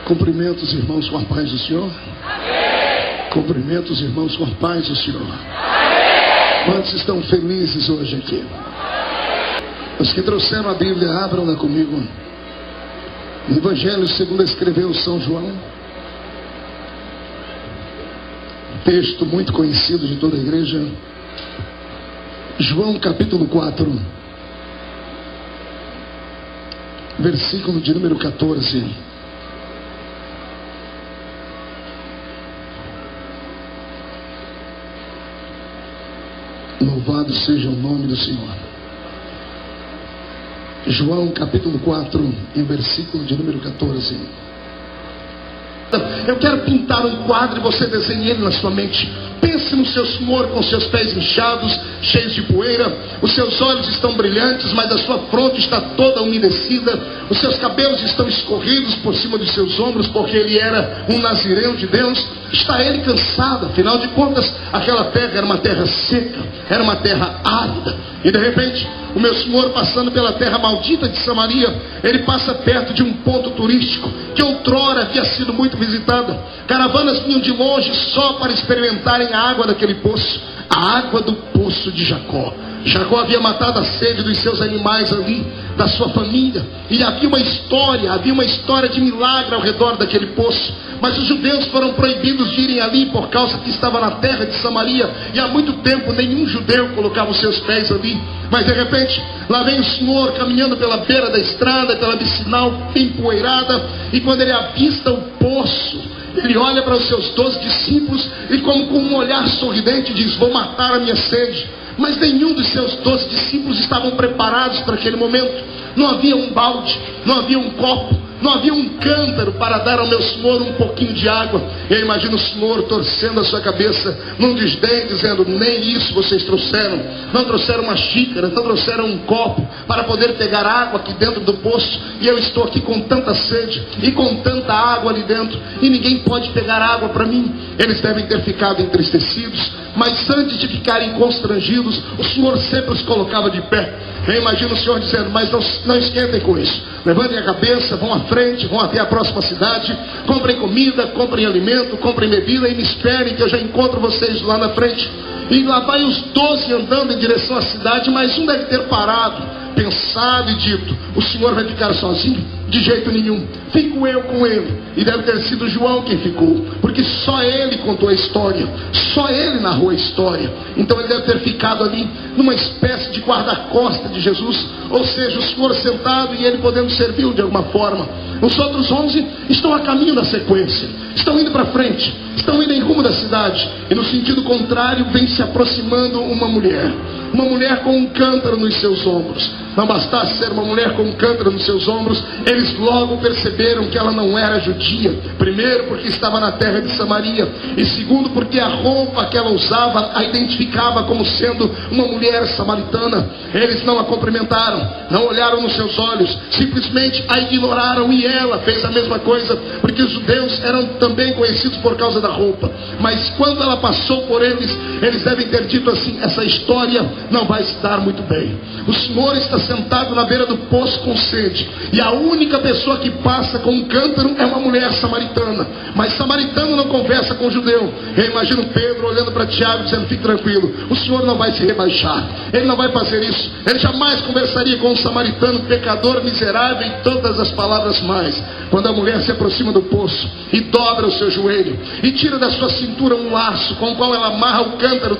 Cumprimento os irmãos com a paz do Senhor. Amém. Cumprimento os irmãos com a paz do Senhor. Amém. Quantos estão felizes hoje aqui? Os que trouxeram a Bíblia, abram-na comigo. No Evangelho segundo escreveu São João. Texto muito conhecido de toda a igreja. João capítulo 4. Versículo de número 14. Louvado seja o nome do Senhor. João capítulo 4, em versículo de número 14. Eu quero pintar um quadro e você desenhe ele na sua mente. Pense no seu senhor com seus pés inchados, cheios de poeira. Os seus olhos estão brilhantes, mas a sua fronte está toda umedecida. Os seus cabelos estão escorridos por cima dos seus ombros, porque ele era um nazireu de Deus. Está ele cansado, afinal de contas, aquela terra era uma terra seca, era uma terra árida. E de repente, o meu senhor, passando pela terra maldita de Samaria, ele passa perto de um ponto turístico que outrora havia sido muito visitada. Caravanas vinham de longe só para experimentarem a água daquele poço, a água do poço de Jacó. Jacó havia matado a sede dos seus animais ali, da sua família, e havia uma história de milagre ao redor daquele poço. Mas os judeus foram proibidos de irem ali por causa que estava na terra de Samaria, e há muito tempo nenhum judeu colocava os seus pés ali. Mas de repente, lá vem o Senhor caminhando pela beira da estrada, pela vicinal empoeirada, e quando ele avista o poço, ele olha para os seus 12 discípulos e, como com um olhar sorridente, diz: vou matar a minha sede. Mas nenhum dos seus 12 discípulos estavam preparados para aquele momento. Não havia um balde, não havia um copo, não havia um cântaro para dar ao meu senhor um pouquinho de água. Eu imagino o senhor torcendo a sua cabeça num desdém, dizendo: nem isso vocês trouxeram. Não trouxeram uma xícara, não trouxeram um copo para poder pegar água aqui dentro do poço. E eu estou aqui com tanta sede e com tanta água ali dentro, e ninguém pode pegar água para mim. Eles devem ter ficado entristecidos, mas antes de ficarem constrangidos, o senhor sempre os colocava de pé. Eu imagino o senhor dizendo: mas não esquentem com isso. Levantem a cabeça, vão à frente, vão até a próxima cidade, comprem comida, comprem alimento, comprem bebida e me esperem que eu já encontro vocês lá na frente. E lá vai os 12 andando em direção à cidade, mas um deve ter parado, pensado e dito: o senhor vai ficar sozinho? De jeito nenhum, fico eu com ele. E deve ter sido João quem ficou, porque só ele contou a história, só ele narrou a história. Então ele deve ter ficado ali numa espécie de guarda-costa de Jesus, ou seja, o senhor sentado e ele podendo servi-lo de alguma forma. Os outros 11 estão a caminho da sequência, estão indo para frente, estão indo em rumo da cidade, e no sentido contrário vem se aproximando uma mulher com um cântaro nos seus ombros. Não bastasse ser uma mulher com um cântaro nos seus ombros, eles logo perceberam que ela não era judia. Primeiro, porque estava na terra de Samaria, e segundo, porque a roupa que ela usava a identificava como sendo uma mulher samaritana. Eles não a cumprimentaram, não olharam nos seus olhos, simplesmente a ignoraram, e ela fez a mesma coisa, porque os judeus eram também conhecidos por causa da roupa. Mas quando ela passou por eles, eles devem ter dito assim: essa história não vai se dar muito bem. O senhor está sentado na beira do poço com sede, e a única pessoa que passa com um cântaro é uma mulher samaritana. Mas samaritano não conversa com judeu. Eu imagino Pedro olhando para Tiago dizendo: fique tranquilo, o senhor não vai se rebaixar, ele não vai fazer isso. Ele jamais conversaria com um samaritano pecador, miserável e todas as palavras mais. Quando a mulher se aproxima do poço e dobra o seu joelho e tira da sua cintura um laço com o qual ela amarra o cântaro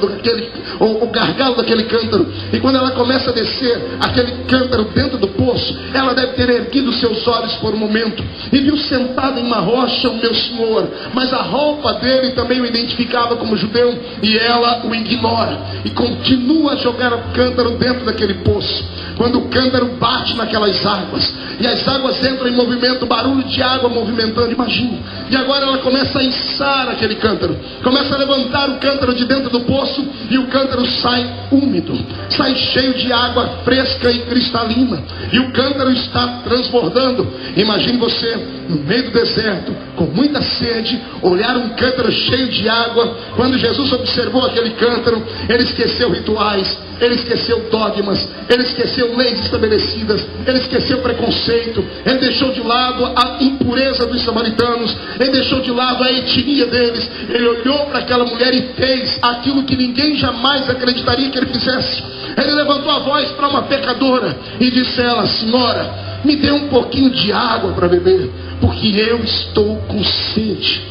o gargalo daquele cântaro, e quando ela começa a descer aquele cântaro dentro do poço, ela deve ter erguido seus olhos por um momento e viu sentado em uma rocha o meu senhor, mas a roupa dele também o identificava como judeu, e ela o ignora e continua a jogar o cântaro dentro daquele poço. Quando o cântaro bate naquelas águas e as águas entram em movimento, barulho de água movimentando, imagine. E agora ela começa a içar aquele cântaro, começa a levantar o cântaro de dentro do poço, e o cântaro sai úmido, sai cheio de água fresca e cristalina, e o cântaro está transbordando. Imagine você no meio do deserto, com muita sede, olharam um cântaro cheio de água. Quando Jesus observou aquele cântaro, ele esqueceu rituais, ele esqueceu dogmas, ele esqueceu leis estabelecidas, ele esqueceu preconceito, ele deixou de lado a impureza dos samaritanos, ele deixou de lado a etnia deles. Ele olhou para aquela mulher e fez aquilo que ninguém jamais acreditaria que ele fizesse. Ele levantou a voz para uma pecadora e disse a ela: senhora, me dê um pouquinho de água para beber, porque eu estou com sede.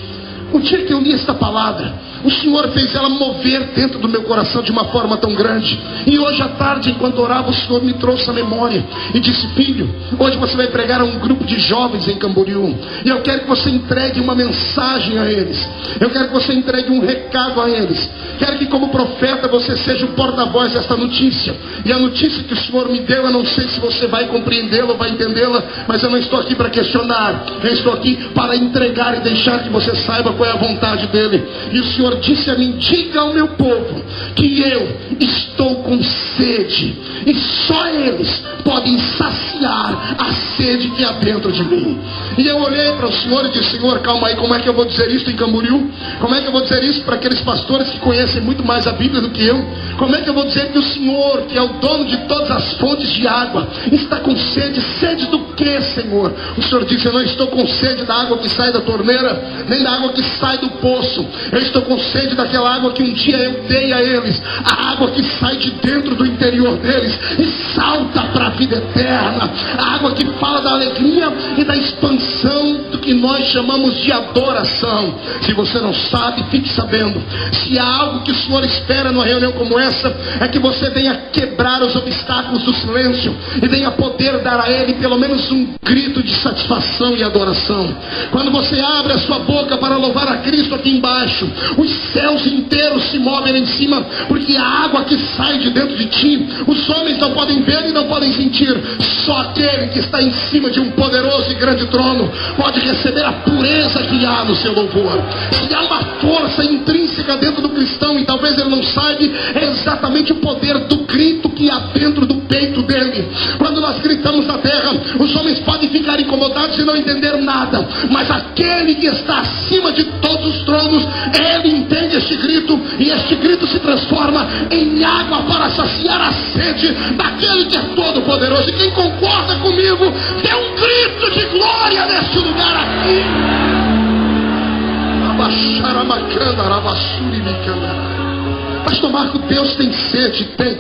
O dia que eu li esta palavra, o Senhor fez ela mover dentro do meu coração de uma forma tão grande. E hoje à tarde, enquanto orava, o Senhor me trouxe a memória e disse: filho, hoje você vai pregar a um grupo de jovens em Camboriú, e eu quero que você entregue uma mensagem a eles. Eu quero que você entregue um recado a eles. Quero que, como profeta, você seja o porta-voz desta notícia. E a notícia que o Senhor me deu, eu não sei se você vai compreendê-la ou vai entendê-la, mas eu não estou aqui para questionar. Eu estou aqui para entregar e deixar que você saiba qual é a vontade dele. E o Senhor disse a mim: diga ao meu povo que eu estou com sede, e só eles podem saciar a sede que há dentro de mim. E eu olhei para o Senhor e disse: Senhor, calma aí, como é que eu vou dizer isso em Camboriú? Como é que eu vou dizer isso para aqueles pastores que conhecem muito mais a Bíblia do que eu? Como é que eu vou dizer que o Senhor, que é o dono de todas as fontes de água, está com sede? Sede do que, Senhor? O Senhor disse: eu não estou com sede da água que sai da torneira, nem da água que sai do poço. Eu estou com sede daquela água que um dia eu dei a eles, a água que sai de dentro do interior deles e salta para a vida eterna, a água que fala da alegria e da expansão do que nós chamamos de adoração. Se você não sabe, fique sabendo. Se há algo que o Senhor espera numa reunião como essa, é que você venha quebrar os obstáculos do silêncio e venha poder dar a Ele pelo menos um grito de satisfação e adoração. Quando você abre a sua boca para louvar a Cristo aqui embaixo, os céus inteiros se movem lá em cima, porque a água que sai de dentro de ti, os homens não podem ver e não podem sentir. Só aquele que está em cima de um poderoso e grande trono pode receber a pureza que há no seu louvor. Se há uma força intrínseca dentro do cristão, e talvez ele não saiba, é exatamente o poder do grito que há dentro do peito dele. Quando nós gritamos na terra, os homens podem ficar incomodados e não entender nada, mas aquele que está acima de todos os tronos, ele entende este grito, e este grito se transforma em água para saciar a sede daquele que é todo poderoso. E quem concorda comigo, dê um grito de glória neste lugar aqui. Pastor Marco, Deus tem sede? Tem.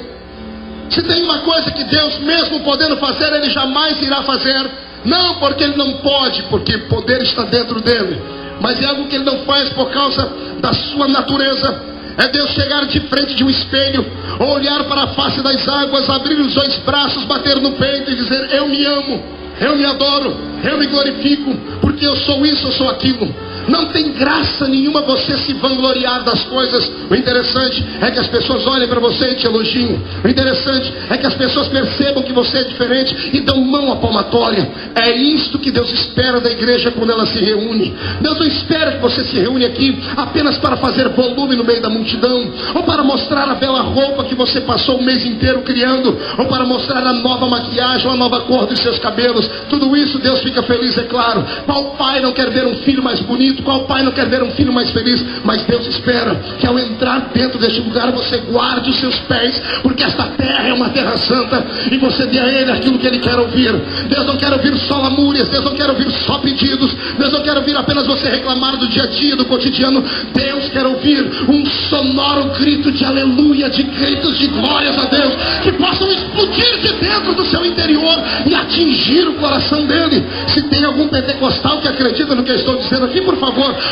Se tem uma coisa que Deus, mesmo podendo fazer, Ele jamais irá fazer, não porque Ele não pode, porque poder está dentro dele, mas é algo que Ele não faz por causa da sua natureza. É Deus chegar de frente de um espelho, olhar para a face das águas, abrir os dois braços, bater no peito e dizer: eu me amo, eu me adoro, eu me glorifico, porque eu sou isso, eu sou aquilo. Não tem graça nenhuma você se vangloriar das coisas. O interessante é que as pessoas olhem para você e te elogiem. O interessante é que as pessoas percebam que você é diferente e dão mão à palmatória. É isto que Deus espera da igreja quando ela se reúne. Deus não espera que você se reúne aqui apenas para fazer volume no meio da multidão, ou para mostrar a bela roupa que você passou o mês inteiro criando, ou para mostrar a nova maquiagem ou a nova cor dos seus cabelos. Tudo isso Deus fica feliz, é claro. Qual pai não quer ver um filho mais bonito? Qual pai não quer ver um filho mais feliz? Mas Deus espera que ao entrar dentro deste lugar você guarde os seus pés, porque esta terra é uma terra santa, e você dê a Ele aquilo que Ele quer ouvir. Deus não quer ouvir só lamúrias, Deus não quer ouvir só pedidos, Deus não quer ouvir apenas você reclamar do dia a dia, do cotidiano. Deus quer ouvir um sonoro grito de aleluia, de gritos de glórias a Deus, que possam explodir de dentro do seu interior e atingir o coração dele. Se tem algum pentecostal que acredita no que eu estou dizendo aqui, por favor,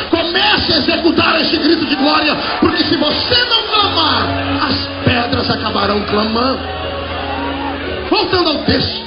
comece a executar este grito de glória, porque se você não clamar, as pedras acabarão clamando. Voltando ao texto,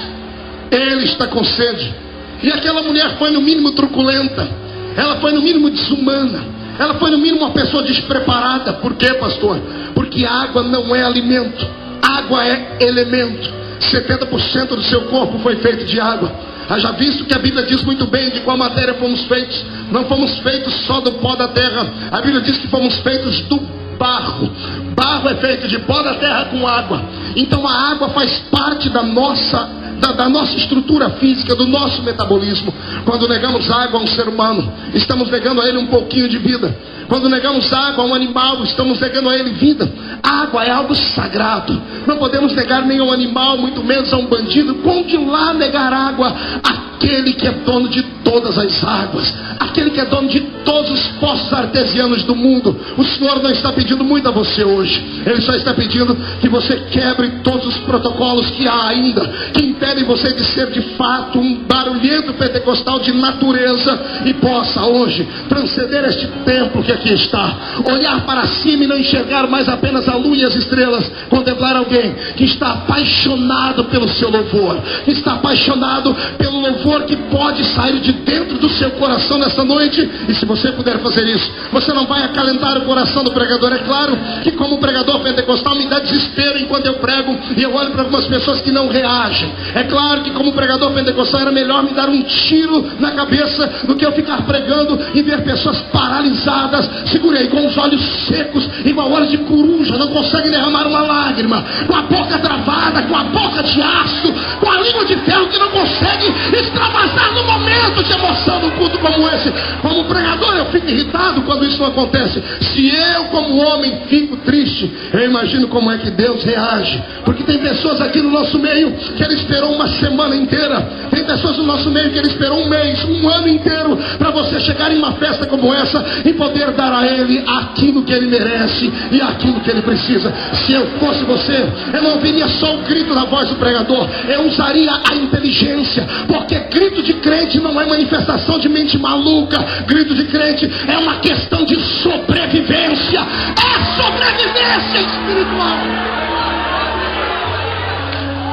ele está com sede, e aquela mulher foi no mínimo truculenta, ela foi no mínimo desumana, ela foi no mínimo uma pessoa despreparada. Por quê, pastor? Porque água não é alimento, água é elemento. 70% do seu corpo foi feito de água. Haja visto que a Bíblia diz muito bem de qual matéria fomos feitos. Não fomos feitos só do pó da terra. A Bíblia diz que fomos feitos do barro. Barro é feito de pó da terra com água. Então a água faz parte da nossa da nossa estrutura física, do nosso metabolismo. Quando negamos água a um ser humano, estamos negando a ele um pouquinho de vida. Quando negamos água a um animal, estamos negando a ele vida. A água é algo sagrado. Não podemos negar nem a um animal, muito menos a um bandido. Com que lá negar água àquele que é dono de todas as águas, aquele que é dono de todos os poços artesianos do mundo. O Senhor não está pedindo muito a você hoje. Ele só está pedindo que você quebre todos os protocolos que há ainda, que impedem você de ser de fato um barulhento pentecostal de natureza, e possa hoje transcender este templo que aqui está, olhar para cima e não enxergar mais apenas a lua e as estrelas, contemplar alguém que está apaixonado pelo seu louvor, que está apaixonado pelo louvor que pode sair de dentro do seu coração nessa noite. E se você puder fazer isso, você não vai acalentar o coração do pregador. É claro que como pregador pentecostal me dá desespero enquanto eu prego e eu olho para algumas pessoas que não reagem. É claro que como pregador pentecostal era melhor me dar um tiro na cabeça do que eu ficar pregando e ver pessoas paralisadas, segurei, com os olhos secos, igual olhos de coruja, não conseguem derramar uma lágrima, com a boca travada, com a boca de aço, com a língua de ferro, que não consegue extravasar no momento de emoção num culto como esse. Como pregador eu fico irritado quando isso não acontece. Se eu como homem fico triste, eu imagino como é que Deus reage. Porque tem pessoas aqui no nosso meio que ele esperou uma semana inteira, tem pessoas no nosso meio que ele esperou um mês, um ano inteiro, para você chegar em uma festa como essa e poder dar a ele aquilo que ele merece e aquilo que ele precisa. Se eu fosse você, eu não ouviria só o grito da voz do pregador, eu usaria a inteligência, porque grito de crente não é manifestação de mente maluca. Grito de crente é uma questão de sobrevivência, é sobrevivência espiritual.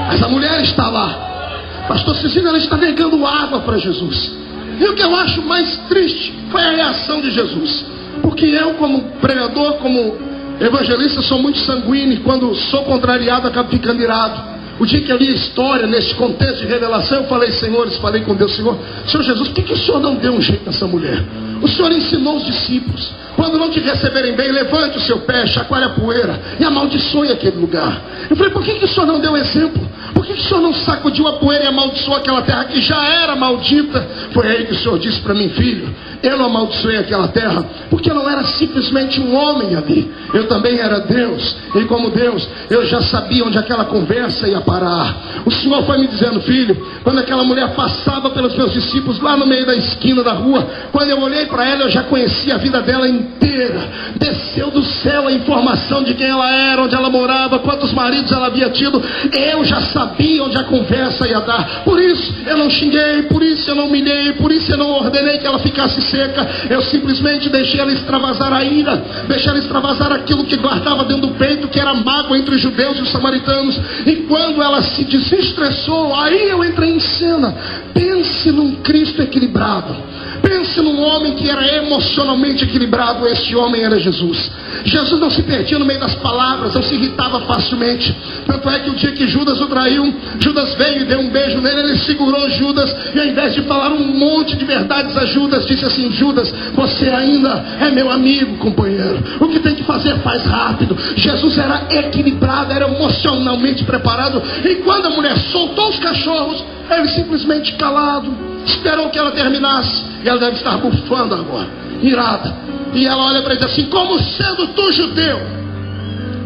Mas a mulher está lá, pastor Cecília, ela está negando água para Jesus. E o que eu acho mais triste foi a reação de Jesus. Porque eu, como pregador, como evangelista, sou muito sanguíneo, e quando sou contrariado acabo ficando irado. O dia que eu li a história, nesse contexto de revelação, eu falei, senhores, falei com Deus, Senhor Jesus, por que o Senhor não deu um jeito nessa mulher? O Senhor ensinou os discípulos, quando não te receberem bem, levante o seu pé, chacoalhe a poeira e amaldiçoe aquele lugar. Eu falei, por que o Senhor não deu exemplo? Por que o Senhor não sacudiu a poeira e amaldiçoou aquela terra que já era maldita? Foi aí que o Senhor disse para mim, filho, eu não amaldiçoei aquela terra porque eu não era simplesmente um homem ali, eu também era Deus, e como Deus eu já sabia onde aquela conversa ia parar. O Senhor foi me dizendo, filho, quando aquela mulher passava pelos meus discípulos lá no meio da esquina da rua, quando eu olhei para ela, eu já conhecia a vida dela inteira. Desceu do céu a informação de quem ela era, onde ela morava, quantos maridos ela havia tido. Eu já sabia onde a conversa ia dar. Por isso eu não xinguei, por isso eu não humilhei, por isso eu não ordenei que ela ficasse seca. Eu simplesmente deixei ela extravasar a ira, deixei ela extravasar aquilo que guardava dentro do peito, que era mágoa entre os judeus e os samaritanos. E quando ela se desestressou, aí eu entrei em cena. Pense num Cristo equilibrado, pense num homem que era emocionalmente equilibrado. Este homem era Jesus. Jesus não se perdia no meio das palavras, não se irritava facilmente. Tanto é que o dia que Judas o traiu, Judas veio e deu um beijo nele, ele segurou Judas, e ao invés de falar um monte de verdades a Judas, disse assim, Judas, você ainda é meu amigo, companheiro, o que tem que fazer faz rápido. Jesus era equilibrado, era emocionalmente preparado. E quando a mulher soltou os cachorros, ele simplesmente calado, esperou que ela terminasse. E ela deve estar bufando agora, irada. E ela olha para ele e diz assim, como sendo tu judeu,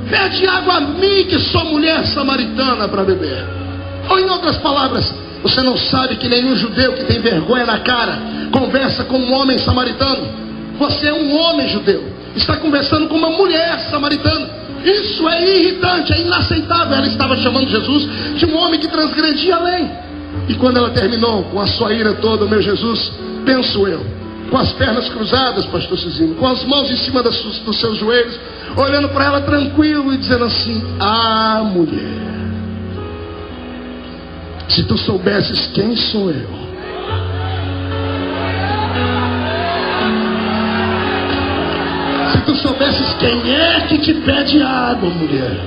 pede água a mim que sou mulher samaritana para beber. Ou em outras palavras, você não sabe que nenhum judeu que tem vergonha na cara conversa com um homem samaritano? Você é um homem judeu, está conversando com uma mulher samaritana. Isso é irritante, é inaceitável. Ela estava chamando Jesus de um homem que transgredia a lei. E quando ela terminou com a sua ira toda, meu Jesus, penso eu, com as pernas cruzadas, pastor Cizinho, com as mãos em cima dos seus joelhos, olhando para ela tranquilo e dizendo assim, ah, mulher, se tu soubesses quem sou eu, se tu soubesses quem é que te pede água, mulher,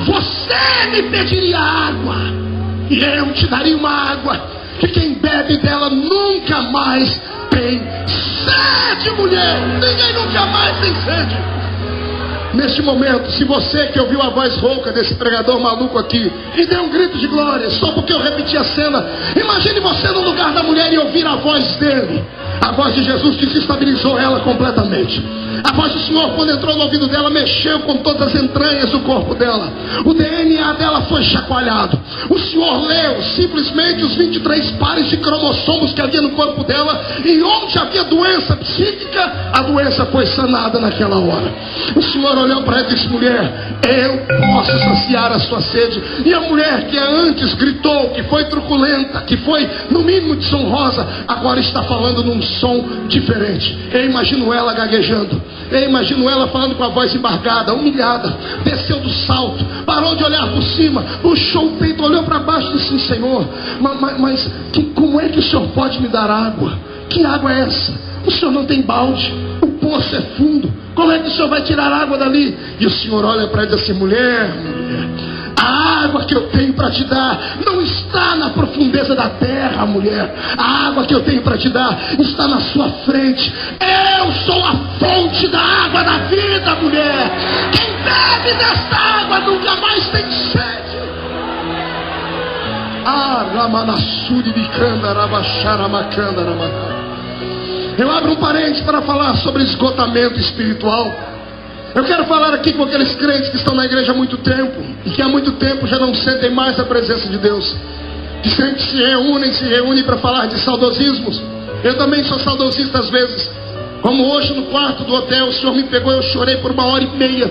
você me pediria água, e eu te daria uma água que quem bebe dela nunca mais tem sede, mulher. Ninguém nunca mais tem sede. Neste momento, se você que ouviu a voz rouca desse pregador maluco aqui e deu um grito de glória só porque eu repeti a cena, imagine você no lugar da mulher e ouvir a voz dele. A voz de Jesus desestabilizou ela completamente. A voz do Senhor, quando entrou no ouvido dela, mexeu com todas as entranhas do corpo dela. O DNA dela foi chacoalhado. O Senhor leu simplesmente os 23 pares de cromossomos que havia no corpo dela, e onde havia doença psíquica, a doença foi sanada naquela hora. O Senhor olhou para ela e disse: mulher, eu posso saciar a sua sede. E a mulher que antes gritou, que foi truculenta, que foi no mínimo desonrosa, agora está falando num som diferente. Eu imagino ela gaguejando. Eu imagino ela falando com a voz embargada, humilhada. Desceu do salto, parou de olhar por cima, puxou o peito, olhou para baixo e disse: Senhor, mas como é que o Senhor pode me dar água? Que água é essa? O Senhor não tem balde, o poço é fundo. Como é que o Senhor vai tirar água dali? E o Senhor olha para ela e diz assim: mulher, a água que eu tenho para te dar não está na profundeza da terra, mulher. A água que eu tenho para te dar está na sua frente. Eu sou a fonte da água da vida, mulher. Quem bebe dessa água nunca mais tem sede. Eu abro um parênteses para falar sobre esgotamento espiritual. Eu quero falar aqui com aqueles crentes que estão na igreja há muito tempo e que há muito tempo já não sentem mais a presença de Deus, que sempre se reúnem para falar de saudosismos. Eu também sou saudosista às vezes. Como hoje no quarto do hotel, o Senhor me pegou e eu chorei por 1h30.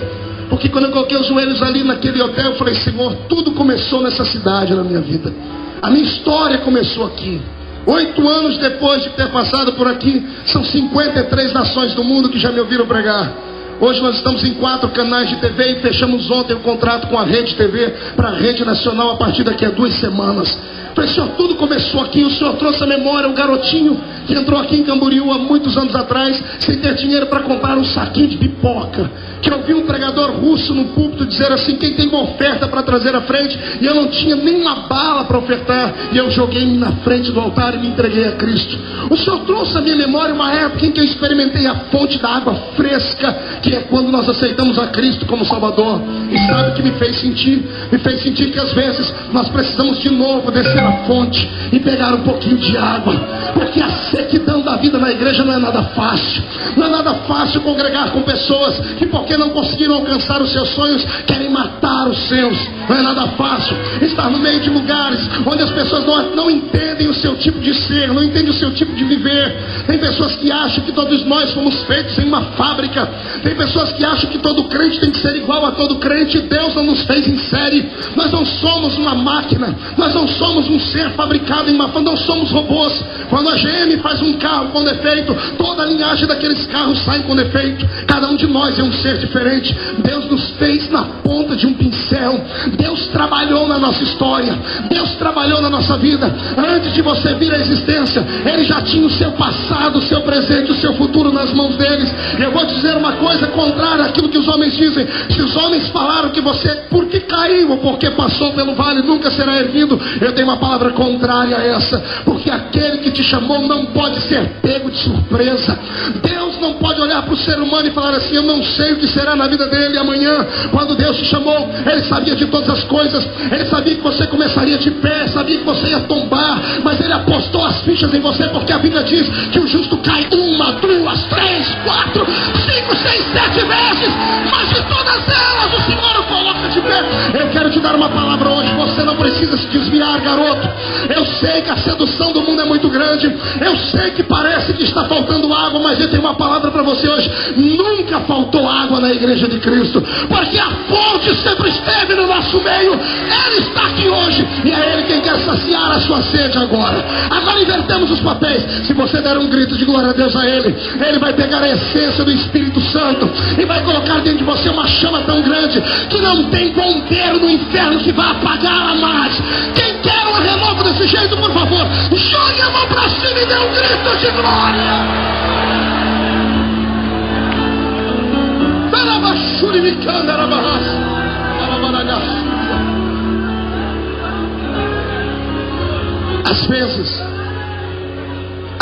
Porque quando eu coloquei os joelhos ali naquele hotel, eu falei: Senhor, tudo começou nessa cidade na minha vida. A minha história começou aqui. 8 anos depois de ter passado por aqui, são 53 nações do mundo que já me ouviram pregar. Hoje nós estamos em 4 canais de TV e fechamos ontem o contrato com a Rede TV para a Rede Nacional a partir daqui a 2 semanas. Falei: Senhor, tudo começou aqui. O Senhor trouxe a memória um garotinho que entrou aqui em Camboriú há muitos anos atrás, sem ter dinheiro para comprar um saquinho de pipoca, que eu vi um pregador russo no púlpito dizer assim: quem tem uma oferta para trazer à frente? E eu não tinha nenhuma bala para ofertar, e eu joguei-me na frente do altar e me entreguei a Cristo. O Senhor trouxe à minha memória uma época em que eu experimentei a fonte da água fresca, que é quando nós aceitamos a Cristo como Salvador. E sabe o que me fez sentir? Me fez sentir que às vezes nós precisamos de novo descer a fonte e pegar um pouquinho de água, porque a sequidão da vida na igreja não é nada fácil. Não é nada fácil congregar com pessoas que, porque não conseguiram alcançar os seus sonhos, querem matar os seus. Não é nada fácil estar no meio de lugares onde as pessoas não entendem o seu tipo de ser, não entendem o seu tipo de viver. Tem pessoas que acham que todos nós fomos feitos em uma fábrica. Tem pessoas que acham que todo crente tem que ser igual a todo crente. Deus não nos fez em série. Nós não somos uma máquina. Nós não somos um ser fabricado em uma fábrica. Não somos robôs. Quando a GM faz um carro com defeito, toda a linhagem daqueles carros sai com defeito. Cada um de nós é um ser diferente. Deus nos fez na ponta de um pincel. Deus trabalhou na nossa história. Deus trabalhou na nossa vida. Antes de você vir à existência, Ele já tinha o seu passado, o seu presente, o seu futuro nas mãos deles. E eu vou dizer uma coisa contrária àquilo que os homens dizem. Se os homens falaram que você, porque caiu ou porque passou pelo vale, nunca será erguido, eu tenho uma palavra contrária a essa. Porque aquele que te chamou não pode ser pego de surpresa. Deus não pode olhar para o ser humano e falar assim: eu não sei o que será na vida dele amanhã. Quando Deus te chamou, Ele sabia de todas as coisas. Ele sabia que você começaria de pé, sabia que você ia tombar, mas Ele apostou as fichas em você, porque a Bíblia diz que o justo cai 1, 2, 3, 4, 5, 6, 7 vezes, mas de todas elas o Senhor o coloca de pé. Eu quero te dar uma palavra hoje. Você não precisa se desviar, garoto. Eu sei que a sedução do mundo é muito grande. Eu sei que parece que está faltando água, mas eu tenho uma palavra para você hoje. Nunca faltou água na igreja de Cristo, porque a fonte sempre esteve no nosso meio. Ele está aqui hoje e é Ele quem quer saciar a sua sede agora. Agora invertemos os papéis. Se você der um grito de glória a Deus a Ele, Ele vai pegar a essência do Espírito Santo e vai colocar dentro de você uma chama tão grande que não tem bombeiro no inferno que vai apagá-la mais. Quem quer um renovo desse jeito, por favor, jogue a mão para cima e dê um grito de glória.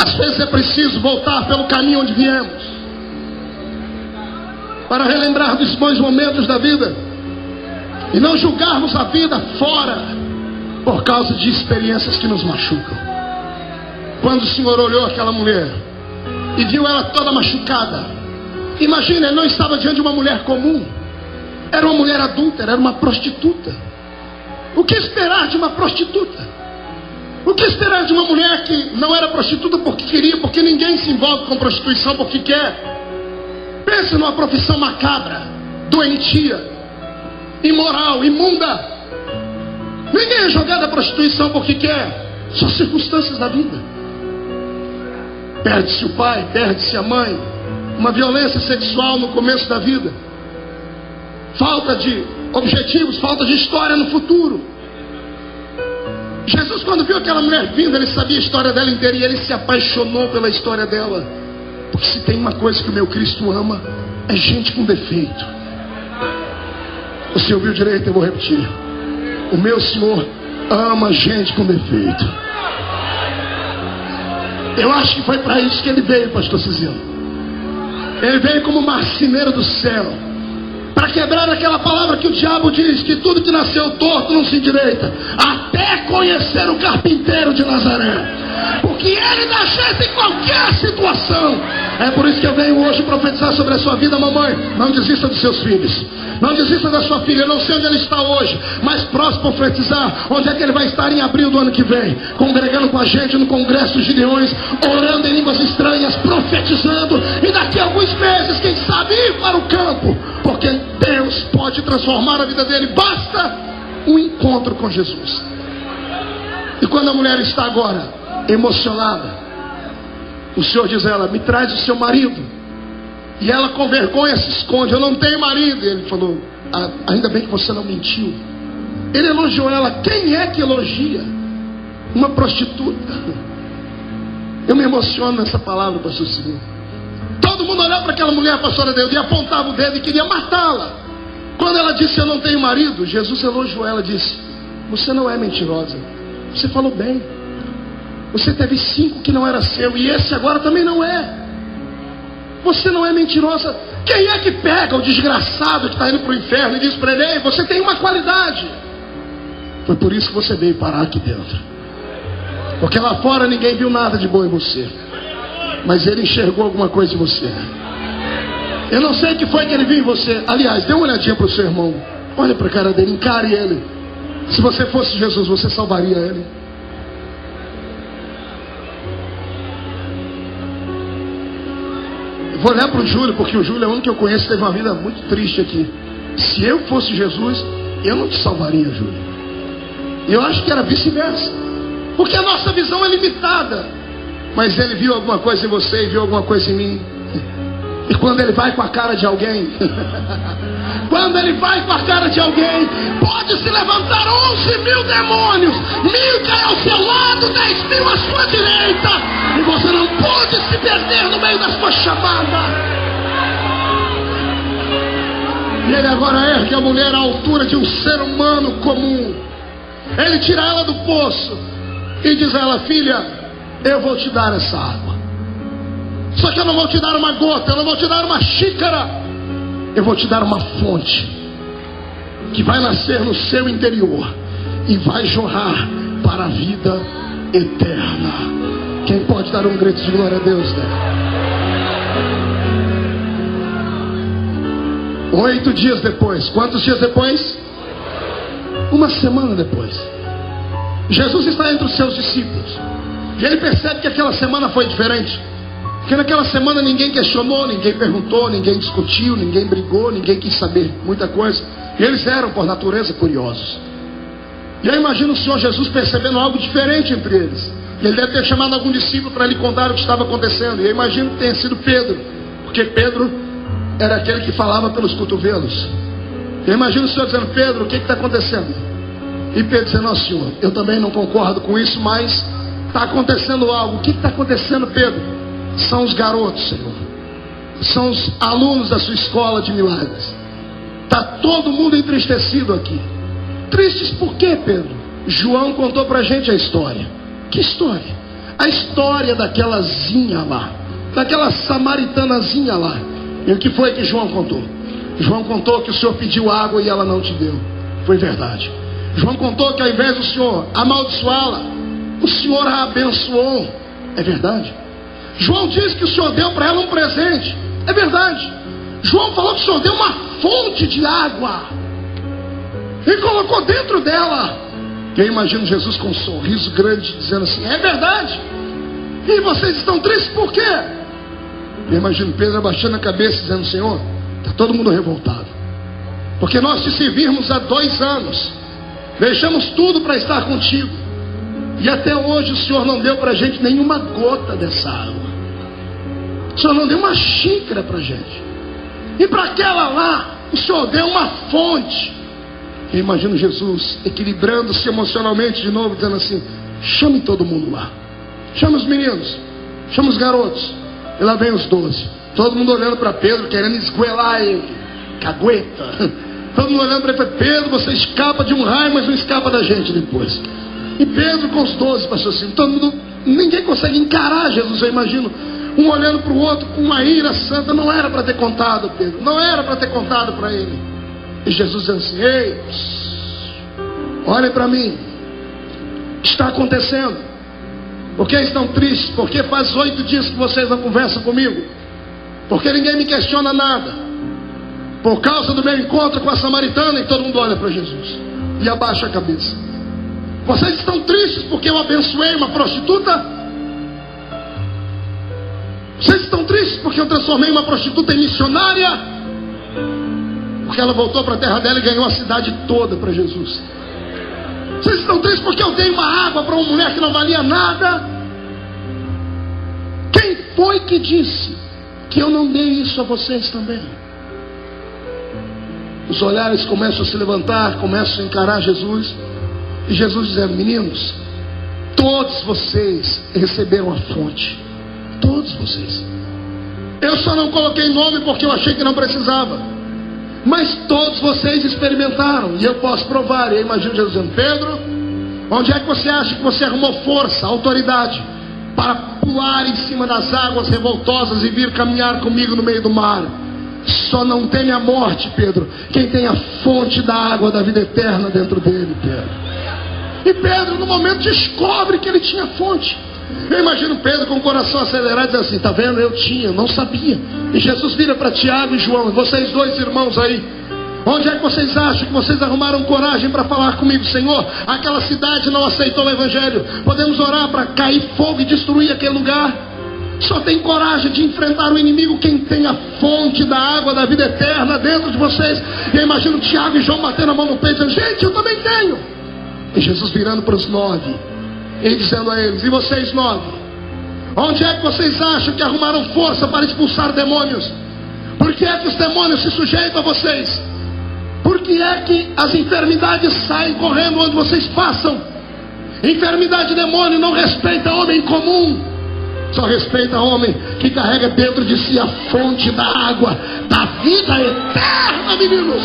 Às vezes é preciso voltar pelo caminho onde viemos. para relembrar dos bons momentos da vida e não julgarmos a vida fora por causa de experiências que nos machucam. Quando o Senhor olhou aquela mulher e viu ela toda machucada, imagina, ele não estava diante de uma mulher comum, era uma mulher adúltera, era uma prostituta. O que esperar de uma prostituta? O que esperar de uma mulher que não era prostituta porque queria? Porque ninguém se envolve com prostituição porque quer. Pense numa profissão macabra, doentia, imoral, imunda. Ninguém é jogado à prostituição porque quer. São circunstâncias da vida. Perde-se o pai, perde-se a mãe, uma violência sexual no começo da vida, falta de objetivos, falta de história no futuro. Jesus, quando viu aquela mulher vindo, ele sabia a história dela inteira e ele se apaixonou pela história dela. Porque se tem uma coisa que o meu Cristo ama, é gente com defeito. Você ouviu direito? Eu vou repetir. O meu Senhor ama gente com defeito. Eu acho que foi para isso que ele veio, pastor Cizinho. Ele veio como marceneiro do céu, para quebrar aquela palavra que o diabo diz, que tudo que nasceu torto não se endireita, até conhecer o carpinteiro de Nazaré, porque ele dá jeito em qualquer situação. É por isso que eu venho hoje profetizar sobre a sua vida, mamãe. Não desista dos seus filhos, não desista da sua filha. Eu não sei onde ele está hoje, mas próximo profetizar onde é que ele vai estar em abril do ano que vem, congregando com a gente no Congresso dos Gideões, orando em línguas estranhas, profetizando, e daqui a alguns meses, quem sabe, ir para o campo, porque Deus pode transformar a vida dele. Basta um encontro com Jesus. E quando a mulher está agora emocionada, o Senhor diz a ela: me traz o seu marido. E ela com vergonha se esconde: eu não tenho marido. E ele falou: ainda bem que você não mentiu. Ele elogiou ela. Quem é que elogia uma prostituta? Eu me emociono nessa palavra, pastor Silvio. Todo mundo olhava para aquela mulher, pastora Deus, e apontava o dedo e queria matá-la. Quando ela disse: eu não tenho marido, Jesus elogiou ela e disse: você não é mentirosa, você falou bem. Você teve 5 que não era seu, e esse agora também não é. Você não é mentirosa. Quem é que pega o desgraçado que está indo para o inferno e diz para ele: ei, você tem uma qualidade? Foi por isso que você veio parar aqui dentro, porque lá fora ninguém viu nada de bom em você, mas ele enxergou alguma coisa em você. Eu não sei o que foi que ele viu em você. Aliás, dê uma olhadinha para o seu irmão, olha para a cara dele, encare ele. Se você fosse Jesus, você salvaria ele? Eu vou olhar para o Júlio, porque o Júlio é o único que eu conheço que teve uma vida muito triste aqui. Se eu fosse Jesus, eu não te salvaria, Júlio. Eu acho que era vice-versa, porque a nossa visão é limitada. Mas ele viu alguma coisa em você e viu alguma coisa em mim. E quando ele vai com a cara de alguém quando ele vai com a cara de alguém, pode se levantar 11.000 demônios, 1.000 caem ao seu lado, 10.000 à sua direita, e você não pode se perder no meio da sua chamada. E ele agora ergue a mulher à altura de um ser humano comum. Ele tira ela do poço e diz a ela: filha, eu vou te dar essa água. Só que eu não vou te dar uma gota, eu não vou te dar uma xícara, eu vou te dar uma fonte que vai nascer no seu interior e vai jorrar para a vida eterna. Quem pode dar um grito de glória a Deus, né? 8 dias depois. Quantos dias depois? Uma semana depois. Jesus está entre os seus discípulos e ele percebe que aquela semana foi diferente. Porque naquela semana ninguém questionou, ninguém perguntou, ninguém discutiu, ninguém brigou, ninguém quis saber muita coisa. E eles eram, por natureza, curiosos. E eu imagino o Senhor Jesus percebendo algo diferente entre eles. Ele deve ter chamado algum discípulo para lhe contar o que estava acontecendo. E eu imagino que tenha sido Pedro, porque Pedro era aquele que falava pelos cotovelos. Eu imagino o Senhor dizendo: Pedro, o que está acontecendo? E Pedro dizendo: não, Senhor, eu também não concordo com isso, mas está acontecendo algo. O que está acontecendo, Pedro? São os garotos, Senhor. São os alunos da sua escola de milagres. Está todo mundo entristecido aqui. Tristes por quê, Pedro? João contou para a gente a história. Que história? A história daquela zinha lá, daquela samaritanazinha lá. E o que foi que João contou? João contou que o Senhor pediu água e ela não te deu. Foi verdade. João contou que ao invés do Senhor amaldiçoá-la, o Senhor a abençoou. É verdade. João disse que o Senhor deu para ela um presente. É verdade. João falou que o Senhor deu uma fonte de água e colocou dentro dela. Eu imagino Jesus com um sorriso grande dizendo assim: é verdade. E vocês estão tristes por quê? Eu imagino Pedro abaixando a cabeça dizendo: Senhor, está todo mundo revoltado, porque nós te servirmos há 2 anos, deixamos tudo para estar contigo, e até hoje o Senhor não deu para a gente nenhuma gota dessa água. O Senhor não deu uma xícara para a gente, e para aquela lá o Senhor deu uma fonte. Eu imagino Jesus equilibrando-se emocionalmente de novo, dizendo assim: chame todo mundo lá, chama os meninos, chama os garotos. E lá vem os 12, todo mundo olhando para Pedro, querendo esgoelar ele. Cagueta. Todo mundo olhando para ele: Pedro, você escapa de um raio, mas não escapa da gente depois. E Pedro com os 12 passou assim, todo mundo, ninguém consegue encarar Jesus. Eu imagino um olhando para o outro com uma ira santa. Não era para ter contado, Pedro, não era para ter contado para ele. E Jesus dizendo assim: ei, olhem para mim, o que está acontecendo? Por que estão tristes? Porque faz 8 dias que vocês não conversam comigo, porque ninguém me questiona nada, por causa do meu encontro com a samaritana. E todo mundo olha para Jesus e abaixa a cabeça. Vocês estão tristes porque eu abençoei uma prostituta? Vocês estão tristes porque eu transformei uma prostituta em missionária? Porque ela voltou para a terra dela e ganhou a cidade toda para Jesus. Vocês estão tristes porque eu dei uma água para uma mulher que não valia nada? Quem foi que disse que eu não dei isso a vocês também? Os olhares começam a se levantar, começam a encarar Jesus. E Jesus dizendo: meninos, todos vocês receberam a fonte. Todos vocês. Eu só não coloquei nome porque eu achei que não precisava, mas todos vocês experimentaram, e eu posso provar. E eu imagino Jesus dizendo: Pedro, onde é que você acha que você arrumou força, autoridade para pular em cima das águas revoltosas e vir caminhar comigo no meio do mar? Só não tem a morte, Pedro, quem tem a fonte da água da vida eterna dentro dele, Pedro. E Pedro no momento descobre que ele tinha fonte. Eu imagino Pedro com o coração acelerado dizendo assim: tá vendo, eu tinha, não sabia. E Jesus vira para Tiago e João: vocês 2 irmãos aí, onde é que vocês acham que vocês arrumaram coragem para falar comigo? Senhor, aquela cidade não aceitou o evangelho, podemos orar para cair fogo e destruir aquele lugar? Só tem coragem de enfrentar o inimigo quem tem a fonte da água da vida eterna dentro de vocês. E eu imagino Tiago e João batendo a mão no peito, dizendo: gente, eu também tenho. E Jesus virando para os 9 e dizendo a eles: e vocês 9, onde é que vocês acham que arrumaram força para expulsar demônios? Por que é que os demônios se sujeitam a vocês? Por que é que as enfermidades saem correndo onde vocês passam? Enfermidade e demônio não respeita homem comum, só respeita homem que carrega dentro de si a fonte da água da vida eterna, meninos.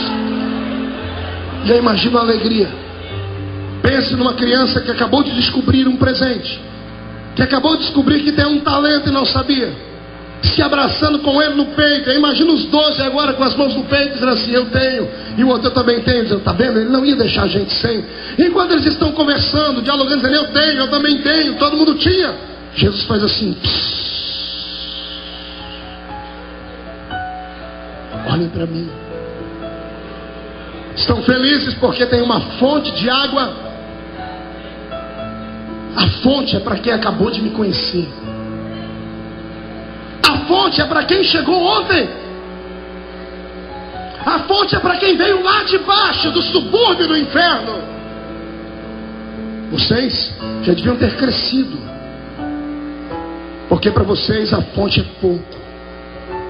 E eu imagino a alegria. Pense numa criança que acabou de descobrir um presente, que acabou de descobrir que tem um talento e não sabia, se abraçando com ele no peito. Eu imagino os 12 agora com as mãos no peito, dizendo assim: eu tenho, e o outro: eu também tenho. Dizendo: tá vendo, ele não ia deixar a gente sem. Enquanto eles estão conversando, dialogando, dizendo: eu tenho, eu também tenho, todo mundo tinha. Jesus faz assim: olhem para mim. Estão felizes porque tem uma fonte de água? A fonte é para quem acabou de me conhecer. A fonte é para quem chegou ontem. A fonte é para quem veio lá de baixo, do subúrbio do inferno. Vocês já deviam ter crescido, porque para vocês a fonte é pouco.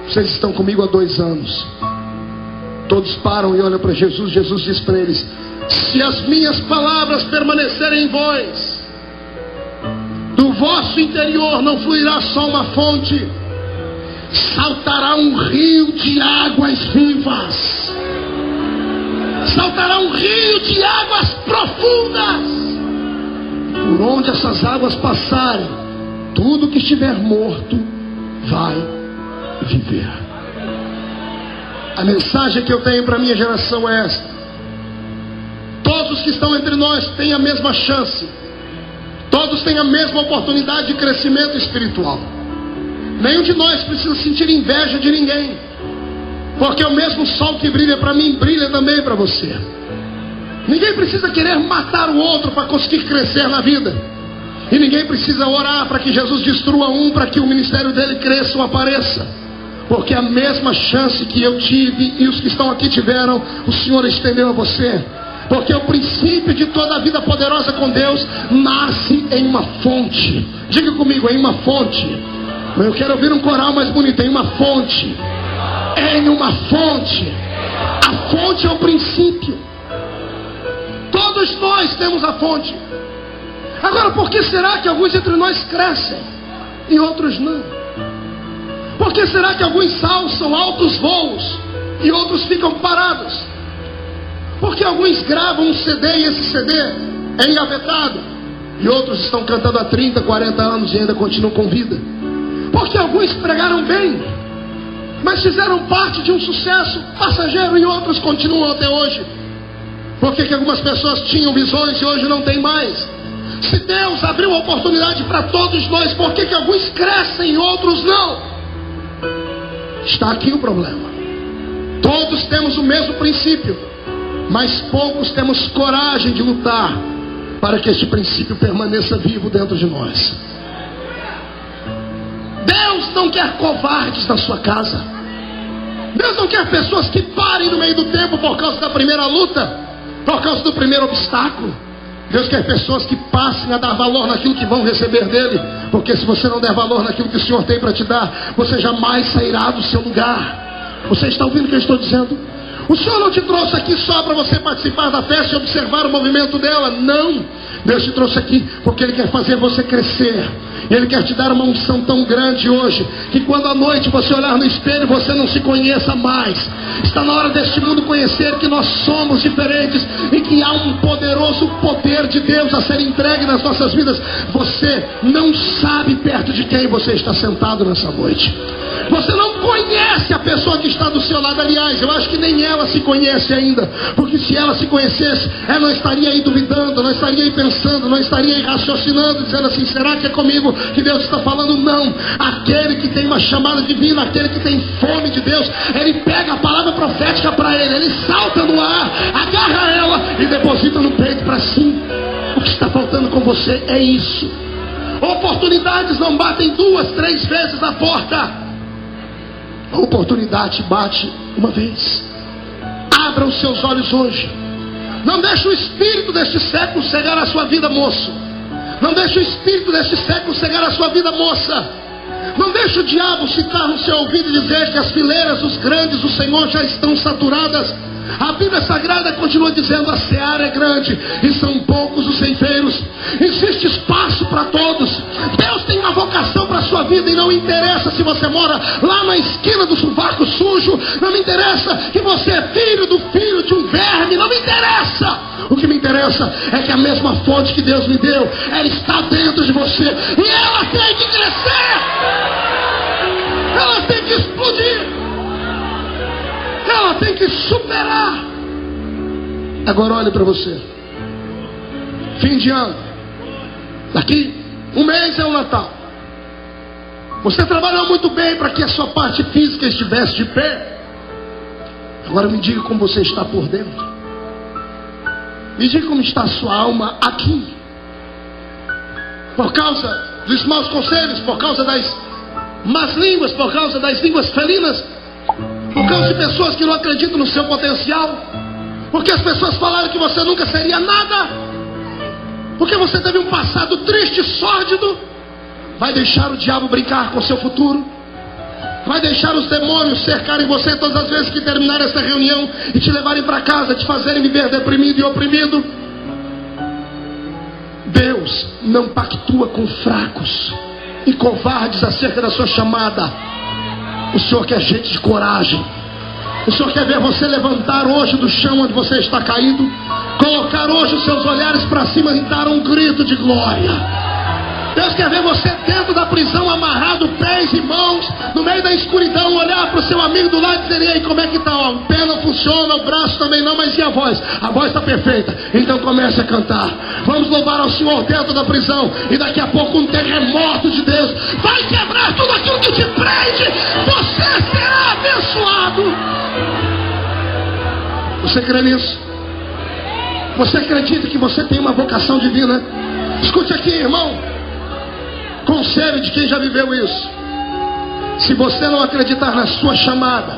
Vocês estão comigo há 2 anos. Todos param e olham para Jesus. Jesus diz para eles: se as minhas palavras permanecerem em vós, do vosso interior não fluirá só uma fonte, saltará um rio de águas vivas, saltará um rio de águas profundas. Por onde essas águas passarem, tudo que estiver morto vai viver. A mensagem que eu tenho para a minha geração é esta: todos que estão entre nós têm a mesma chance, todos têm a mesma oportunidade de crescimento espiritual. Nenhum de nós precisa sentir inveja de ninguém, porque o mesmo sol que brilha para mim, brilha também para você. Ninguém precisa querer matar o outro para conseguir crescer na vida, e ninguém precisa orar para que Jesus destrua um, para que o ministério dele cresça ou apareça, porque a mesma chance que eu tive e os que estão aqui tiveram, o Senhor estendeu a você. Porque o princípio de toda a vida poderosa com Deus nasce em uma fonte. Diga comigo, em uma fonte. Eu quero ouvir um coral mais bonito. Em uma fonte. Em uma fonte. A fonte é o princípio. Todos nós temos a fonte. Agora, por que será que alguns entre nós crescem e outros não? Por que será que alguns alçam altos voos e outros ficam parados? Porque alguns gravam um CD e esse CD é engavetado, e outros estão cantando há 30, 40 anos e ainda continuam com vida. Porque alguns pregaram bem, mas fizeram parte de um sucesso passageiro, e outros continuam até hoje. Por que algumas pessoas tinham visões e hoje não tem mais? Se Deus abriu a oportunidade para todos nós, por que alguns crescem e outros não? Está aqui o problema. Todos temos o mesmo princípio, mas poucos temos coragem de lutar para que este princípio permaneça vivo dentro de nós. Deus não quer covardes na sua casa. Deus não quer pessoas que parem no meio do tempo por causa da primeira luta, por causa do primeiro obstáculo. Deus quer pessoas que passem a dar valor naquilo que vão receber dele, porque se você não der valor naquilo que o Senhor tem para te dar, você jamais sairá do seu lugar. Você está ouvindo o que eu estou dizendo? O Senhor não te trouxe aqui só para você participar da festa e observar o movimento dela. Não. Deus te trouxe aqui porque Ele quer fazer você crescer. Ele quer te dar uma unção tão grande hoje, que quando à noite você olhar no espelho, você não se conheça mais. Está na hora deste mundo conhecer que nós somos diferentes e que há um poderoso poder de Deus a ser entregue nas nossas vidas. Você não sabe perto de quem você está sentado nessa noite. Você não conhece a pessoa que está do seu lado. Aliás, eu acho que nem ela se conhece ainda, porque se ela se conhecesse, ela não estaria aí duvidando, não estaria aí pensando, não estaria aí raciocinando, dizendo assim: será que é comigo que Deus está falando? Não. Aquele que tem uma chamada divina, aquele que tem fome de Deus, ele pega a palavra profética para ele salta no ar, agarra ela e deposita no peito para si. O que está faltando com você é isso. Oportunidades não batem 2, 3 vezes na porta. A oportunidade bate uma vez. Abra os seus olhos hoje. Não deixe o espírito deste século cegar a sua vida, moço. Não deixe o espírito deste século cegar a sua vida, moça. Não deixe o diabo citar no seu ouvido e dizer que as fileiras dos grandes do Senhor já estão saturadas. A Bíblia Sagrada continua dizendo: a seara é grande e são poucos os ceifeiros. Existe espaço para todos. Deus tem uma vocação para a sua vida, e não interessa se você mora lá na esquina do sovaco sujo. Não me interessa que você é filho de um verme. Não me interessa. O que me interessa é que a mesma fonte que Deus me deu, ela está dentro de você, e ela tem que crescer. Ela tem que explodir. Ela tem que superar. Agora olhe para você. Fim de ano. Daqui um mês é o Natal. Você trabalhou muito bem para que a sua parte física estivesse de pé. Agora me diga como você está por dentro. Me diga como está a sua alma aqui. Por causa dos maus conselhos, por causa das más línguas, por causa das línguas felinas, por causa de pessoas que não acreditam no seu potencial, porque as pessoas falaram que você nunca seria nada, porque você teve um passado triste, sórdido. Vai deixar o diabo brincar com o seu futuro? Vai deixar os demônios cercarem você todas as vezes que terminar essa reunião e te levarem para casa, te fazerem viver deprimido e oprimido? Deus não pactua com fracos e covardes acerca da sua chamada. O Senhor quer gente de coragem. O Senhor quer ver você levantar hoje do chão onde você está caído, colocar hoje os seus olhares para cima e dar um grito de glória. Deus quer ver você dentro da prisão, amarrado, pés e mãos, no meio da escuridão, olhar para o seu amigo do lado e dizer: e aí, como é que está? O pé não funciona, o braço também não, mas e a voz? A voz está perfeita. Então comece a cantar. Vamos louvar ao Senhor dentro da prisão. E daqui a pouco um terremoto de Deus vai quebrar tudo aquilo que te prende. Você será abençoado. Você crê nisso? Você acredita que você tem uma vocação divina? Escute aqui, irmão. Conselho de quem já viveu isso. Se você não acreditar na sua chamada,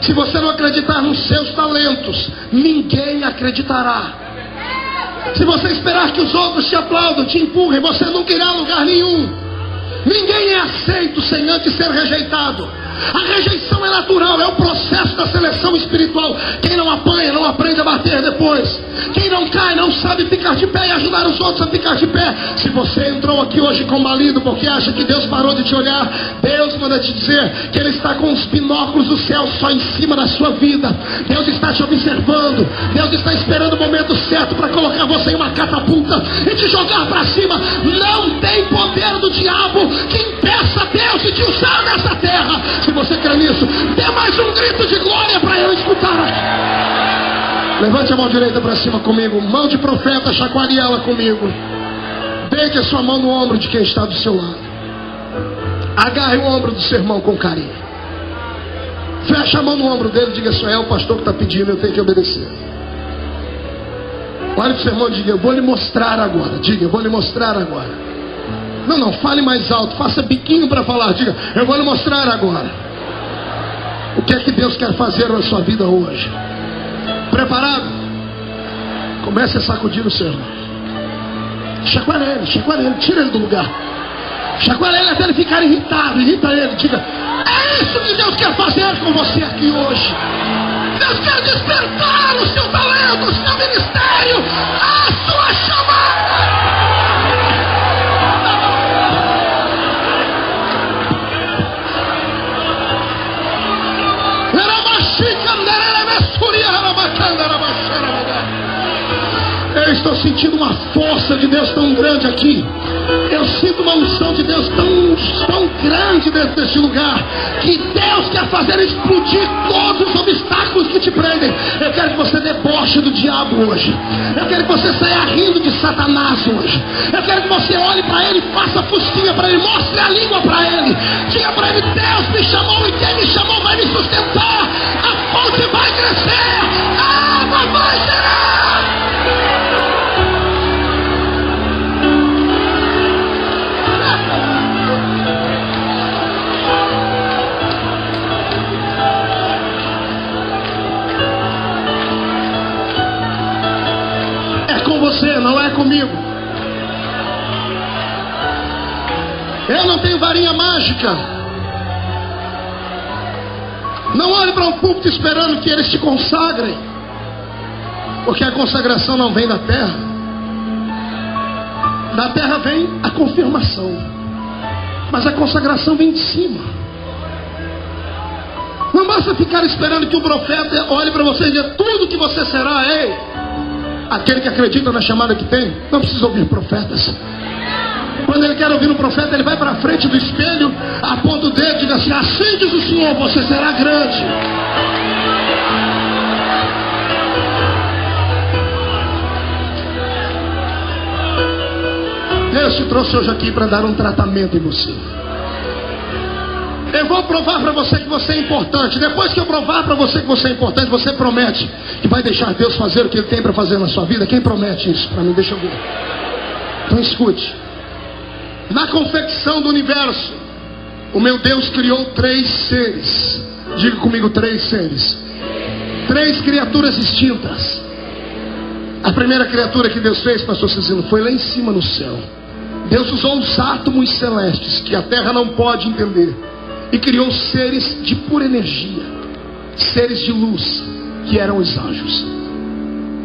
se você não acreditar nos seus talentos, ninguém acreditará. Se você esperar que os outros te aplaudam, te empurrem, você nunca irá a lugar nenhum. Ninguém é aceito sem antes ser rejeitado. A rejeição é natural, é o processo da seleção espiritual. Quem não apanha, não aprende a bater depois. Quem não cai, não sabe ficar de pé e ajudar os outros a ficar de pé. Se você entrou aqui hoje combalido porque acha que Deus parou de te olhar, Deus manda te dizer que Ele está com os binóculos do céu só em cima da sua vida. Deus está te observando. Deus está esperando o momento certo para colocar você em uma catapulta e te jogar para cima. Não tem poder do diabo que impeça Deus de te usar nessa terra. Se você crê nisso, dê mais um grito de glória para eu escutar aqui. Levante a mão direita para cima comigo. Mão de profeta, chacoalhe ela comigo. Deite a sua mão no ombro de quem está do seu lado. Agarre o ombro do seu irmão com carinho. Feche a mão no ombro dele e diga: só é o pastor que está pedindo, eu tenho que obedecer. Olhe para o seu irmão e diga: eu vou lhe mostrar agora. Diga: eu vou lhe mostrar agora. Não, fale mais alto, faça biquinho para falar. Diga: eu vou lhe mostrar agora o que é que Deus quer fazer na sua vida hoje. Preparado? Comece a sacudir o seu irmão. Chacoalhe ele, tira ele do lugar. Chacoalhe ele até ele ficar irritado. Irrita ele, diga: é isso que Deus quer fazer com você aqui hoje. Deus quer despertar o seu talento, o seu ministério, a sua chamada. Eu estou sentindo uma força de Deus tão grande aqui. Eu sinto uma unção de Deus tão grande dentro desse lugar, que Deus quer fazer explodir todos os obstáculos que te prendem. Eu quero que você deboche do diabo hoje. Eu quero que você saia rindo de Satanás hoje. Eu quero que você olhe para ele, faça fusquinha para ele, mostre a língua para ele. Diga para ele: Deus me chamou e quem me chamou vai me sustentar. A fonte vai crescer, a água vai gerar. Com você, não é comigo. Eu não tenho varinha mágica. Não olhe para um púlpito esperando que eles te consagrem, porque a consagração não vem da terra. Da terra vem a confirmação, mas a consagração vem de cima. Não basta ficar esperando que o profeta olhe para você e diga: tudo que você será. Ei, aquele que acredita na chamada que tem, não precisa ouvir profetas. Quando ele quer ouvir um profeta, ele vai para a frente do espelho, aponta o dedo e diz assim: assim diz o Senhor, você será grande. Deus te trouxe hoje aqui para dar um tratamento em você. Eu vou provar para você que você é importante. Depois que eu provar para você que você é importante, você promete que vai deixar Deus fazer o que Ele tem para fazer na sua vida? Quem promete isso para mim? Deixa eu ver. Então escute. Na confecção do universo, o meu Deus criou 3 seres. Diga comigo: 3 seres. 3 criaturas distintas. A primeira criatura que Deus fez, pastor Cezino, foi lá em cima no céu. Deus usou os átomos celestes que a terra não pode entender e criou seres de pura energia, seres de luz, que eram os anjos.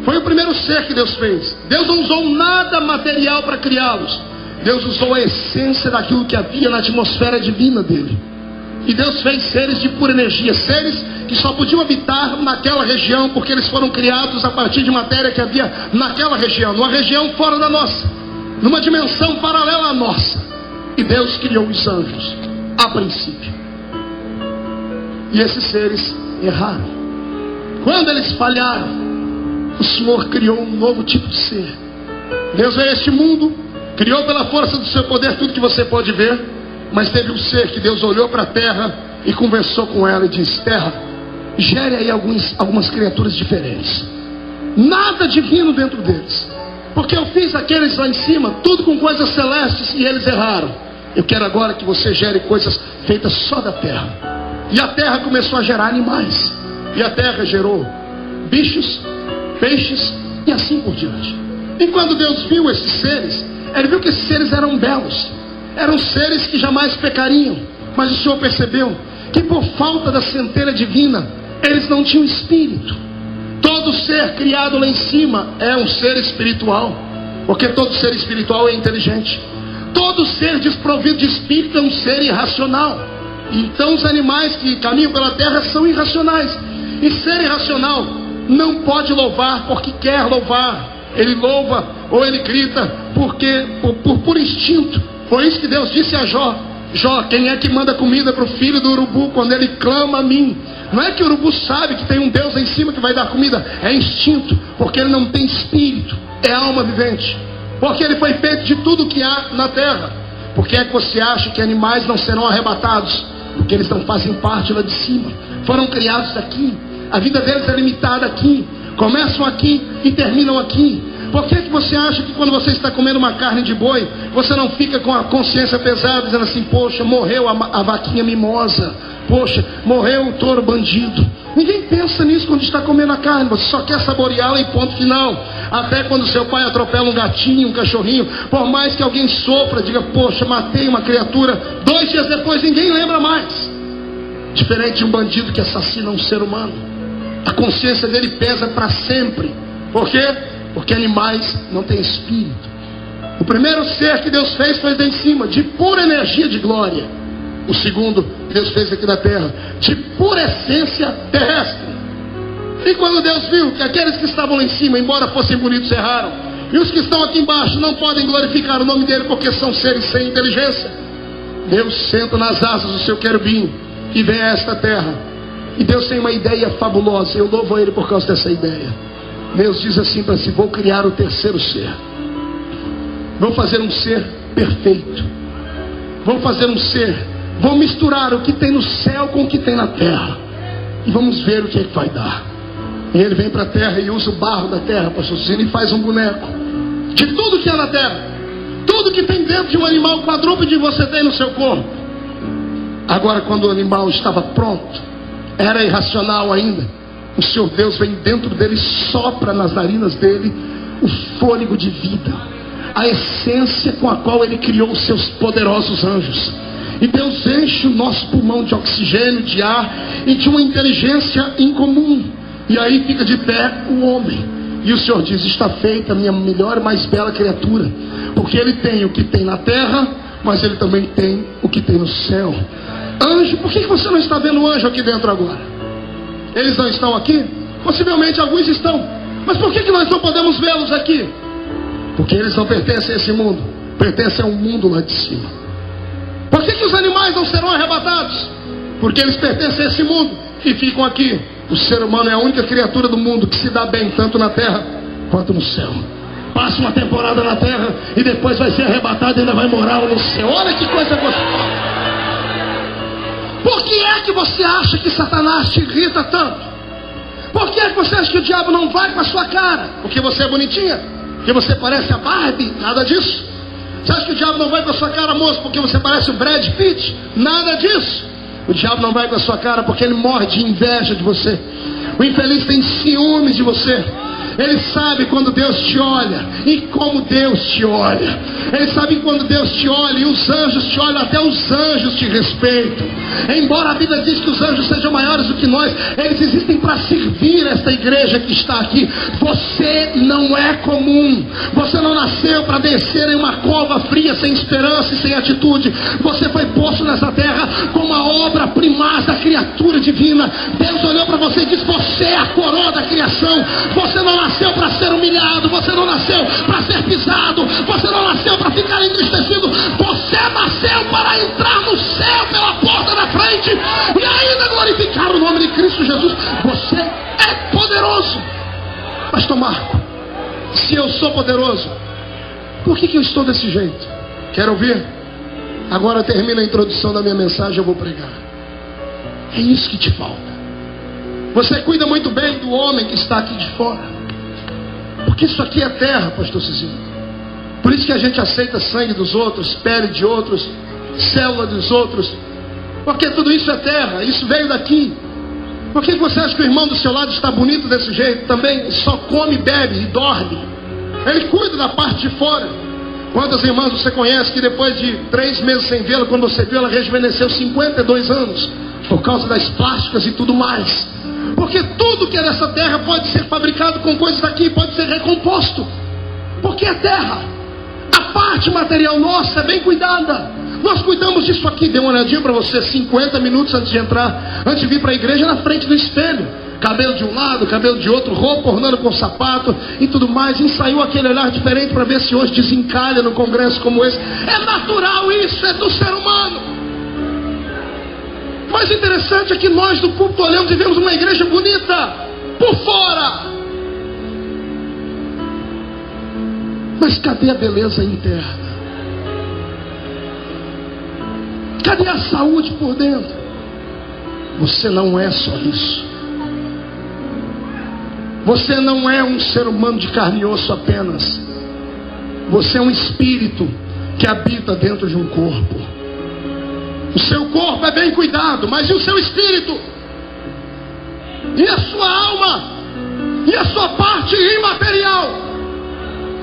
Foi o primeiro ser que Deus fez. Deus não usou nada material para criá-los. Deus usou a essência daquilo que havia na atmosfera divina dele. E Deus fez seres de pura energia, seres que só podiam habitar naquela região, porque eles foram criados a partir de matéria que havia naquela região, numa região fora da nossa. numa dimensão paralela à nossa. E Deus criou os anjos, a princípio. E esses seres erraram. Quando eles falharam, o Senhor criou um novo tipo de ser. Deus veio a este mundo, criou pela força do seu poder tudo que você pode ver, mas teve um ser que Deus olhou para a terra e conversou com ela e disse: terra, gere aí algumas criaturas diferentes. Nada divino dentro deles, porque eu fiz aqueles lá em cima tudo com coisas celestes e eles erraram. Eu quero agora que você gere coisas feitas só da terra. E a terra começou a gerar animais, e a terra gerou bichos, peixes e assim por diante. E quando Deus viu esses seres, Ele viu que esses seres eram belos, eram seres que jamais pecariam. Mas o Senhor percebeu que por falta da centelha divina, eles não tinham espírito. Todo ser criado lá em cima é um ser espiritual, porque todo ser espiritual é inteligente. Todo ser desprovido de espírito é um ser irracional. Então os animais que caminham pela terra são irracionais. E ser irracional não pode louvar porque quer louvar. Ele louva ou ele grita por instinto. Foi isso que Deus disse a Jó: Jó, quem é que manda comida para o filho do urubu quando ele clama a mim? Não é que o urubu sabe que tem um Deus lá em cima que vai dar comida. É instinto, porque ele não tem espírito, é alma vivente. Porque ele foi feito de tudo que há na terra. Por que é que você acha que animais não serão arrebatados? Porque eles não fazem parte lá de cima. Foram criados aqui. A vida deles é limitada aqui. Começam aqui e terminam aqui. Por que você acha que quando você está comendo uma carne de boi, você não fica com a consciência pesada, dizendo assim: poxa, morreu a vaquinha mimosa, poxa, morreu o touro bandido? Ninguém pensa nisso quando está comendo a carne. Você só quer saboreá-la e ponto final. Até quando seu pai atropela um gatinho, um cachorrinho, por mais que alguém sopra, diga: poxa, matei uma criatura, 2 dias depois ninguém lembra mais. Diferente de um bandido que assassina um ser humano, a consciência dele pesa para sempre. Por quê? Porque animais não têm espírito. O primeiro ser que Deus fez foi de em cima, de pura energia de glória. O segundo que Deus fez aqui na terra, de pura essência terrestre. E quando Deus viu que aqueles que estavam lá em cima, embora fossem bonitos, erraram, e os que estão aqui embaixo não podem glorificar o nome dele porque são seres sem inteligência, Deus senta nas asas do seu querubim e vem a esta terra. E Deus tem uma ideia fabulosa. Eu louvo a Ele por causa dessa ideia. Deus diz assim para si: vou criar o terceiro ser. Vou fazer um ser perfeito. Vou fazer um ser. Vou misturar o que tem no céu com o que tem na terra. E vamos ver o que é que vai dar. E ele vem para a terra e usa o barro da terra, pastor Cine, e faz um boneco de tudo que é na terra. Tudo que tem dentro de um animal quadrúpede você tem no seu corpo. Agora, quando o animal estava pronto, era irracional ainda, o Senhor Deus vem dentro dele e sopra nas narinas dele o fôlego de vida, a essência com a qual ele criou os seus poderosos anjos. E Deus enche o nosso pulmão de oxigênio, de ar e de uma inteligência incomum. E aí fica de pé o homem. E o Senhor diz: está feita a minha melhor e mais bela criatura. Porque ele tem o que tem na terra, mas ele também tem o que tem no céu. Anjo, por que você não está vendo o anjo aqui dentro agora? Eles não estão aqui? Possivelmente alguns estão. Mas por que nós não podemos vê-los aqui? Porque eles não pertencem a esse mundo. Pertencem a um mundo lá de cima. Por que os animais não serão arrebatados? Porque eles pertencem a esse mundo e ficam aqui. O ser humano é a única criatura do mundo que se dá bem tanto na terra quanto no céu. Passa uma temporada na terra e depois vai ser arrebatado e ainda vai morar no céu. Olha que coisa gostosa. Por que é que você acha que Satanás te irrita tanto? Por que é que você acha que o diabo não vai com a sua cara? Porque você é bonitinha? Porque você parece a Barbie? Nada disso. Você acha que o diabo não vai com a sua cara, moço, porque você parece o Brad Pitt? Nada disso. O diabo não vai com a sua cara porque ele morre de inveja de você. O infeliz tem ciúme de você. Ele sabe quando Deus te olha e como Deus te olha. Ele sabe quando Deus te olha e os anjos te olham, até os anjos te respeitam. Embora a Bíblia diz que os anjos sejam maiores do que nós, eles existem para servir esta igreja que está aqui. Você não é comum. Você não nasceu para descer em uma cova fria, sem esperança e sem atitude. Você foi posto nessa terra com uma obra-primaz da criatura divina. Deus olhou para você e disse: você é a coroa da criação. Você não nasceu para ser humilhado, você não nasceu para ser pisado, você não nasceu para ficar entristecido. Você nasceu para entrar no céu pela porta da frente e ainda glorificar o nome de Cristo Jesus. Você é poderoso. Pastor Marco, se eu sou poderoso, por que eu estou desse jeito? Quer ouvir? Agora termina a introdução da minha mensagem, eu vou pregar. É isso que te falta. Você cuida muito bem do homem que está aqui de fora, porque isso aqui é terra, pastor Cizinho. Por isso que a gente aceita sangue dos outros, pele de outros, célula dos outros, porque tudo isso é terra, isso veio daqui. Por que você acha que o irmão do seu lado está bonito desse jeito? Também só come, bebe e dorme. Ele cuida da parte de fora. Quantas irmãs você conhece que depois de 3 meses sem vê-la, quando você viu, ela rejuvenesceu 52 anos, por causa das plásticas e tudo mais? Porque tudo que é dessa terra pode ser fabricado com coisas daqui, pode ser recomposto, porque é terra. A parte material nossa é bem cuidada. Nós cuidamos disso aqui. Dê uma olhadinha para você, 50 minutos antes de entrar, antes de vir para a igreja, na frente do espelho. Cabelo de um lado, cabelo de outro, roupa ornando com sapato e tudo mais. Ensaiou aquele olhar diferente para ver se hoje desencalha no congresso como esse. É natural isso, é do ser humano. Mas interessante é que nós do púlpito olhamos e vemos uma igreja bonita por fora. Mas cadê a beleza interna? Cadê a saúde por dentro? Você não é só isso. Você não é um ser humano de carne e osso apenas. Você é um espírito que habita dentro de um corpo. O seu corpo é bem cuidado, mas e o seu espírito? E a sua alma? E a sua parte imaterial?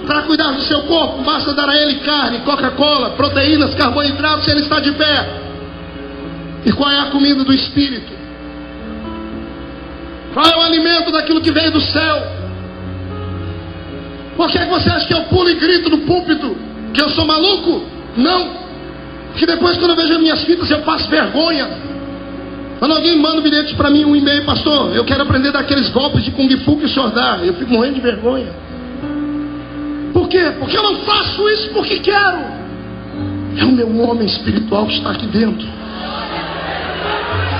Para cuidar do seu corpo, basta dar a ele carne, Coca-Cola, proteínas, carboidratos, se ele está de pé. E qual é a comida do espírito? Qual é o alimento daquilo que veio do céu? Por que você acha que eu pulo e grito no púlpito que eu sou maluco? Não. Que depois, quando eu vejo as minhas fitas, eu passo vergonha. Quando alguém manda um bilhete para mim, um e-mail: pastor, eu quero aprender daqueles golpes de Kung Fu que o senhor dá, eu fico morrendo de vergonha. Por quê? Porque eu não faço isso porque quero. É o meu homem espiritual que está aqui dentro.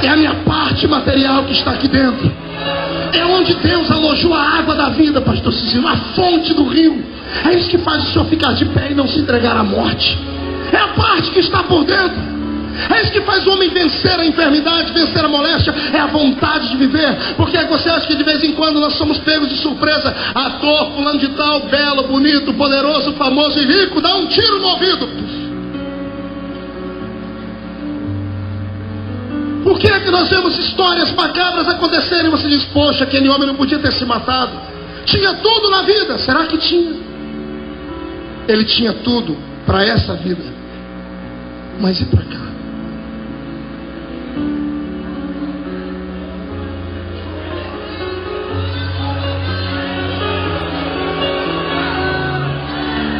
É a minha parte material que está aqui dentro. É onde Deus alojou a água da vida, pastor Cizinho, a fonte do rio. É isso que faz o senhor ficar de pé e não se entregar à morte. É a parte que está por dentro. É isso que faz o homem vencer a enfermidade, vencer a moléstia. É a vontade de viver. Porque você acha que de vez em quando nós somos pegos de surpresa? Ator, fulano de tal, belo, bonito, poderoso, famoso e rico, dá um tiro no ouvido. Por que é que nós vemos histórias macabras acontecerem e você diz: poxa, aquele homem não podia ter se matado? Tinha tudo na vida. Será que tinha? Ele tinha tudo para essa vida, mas e para cá?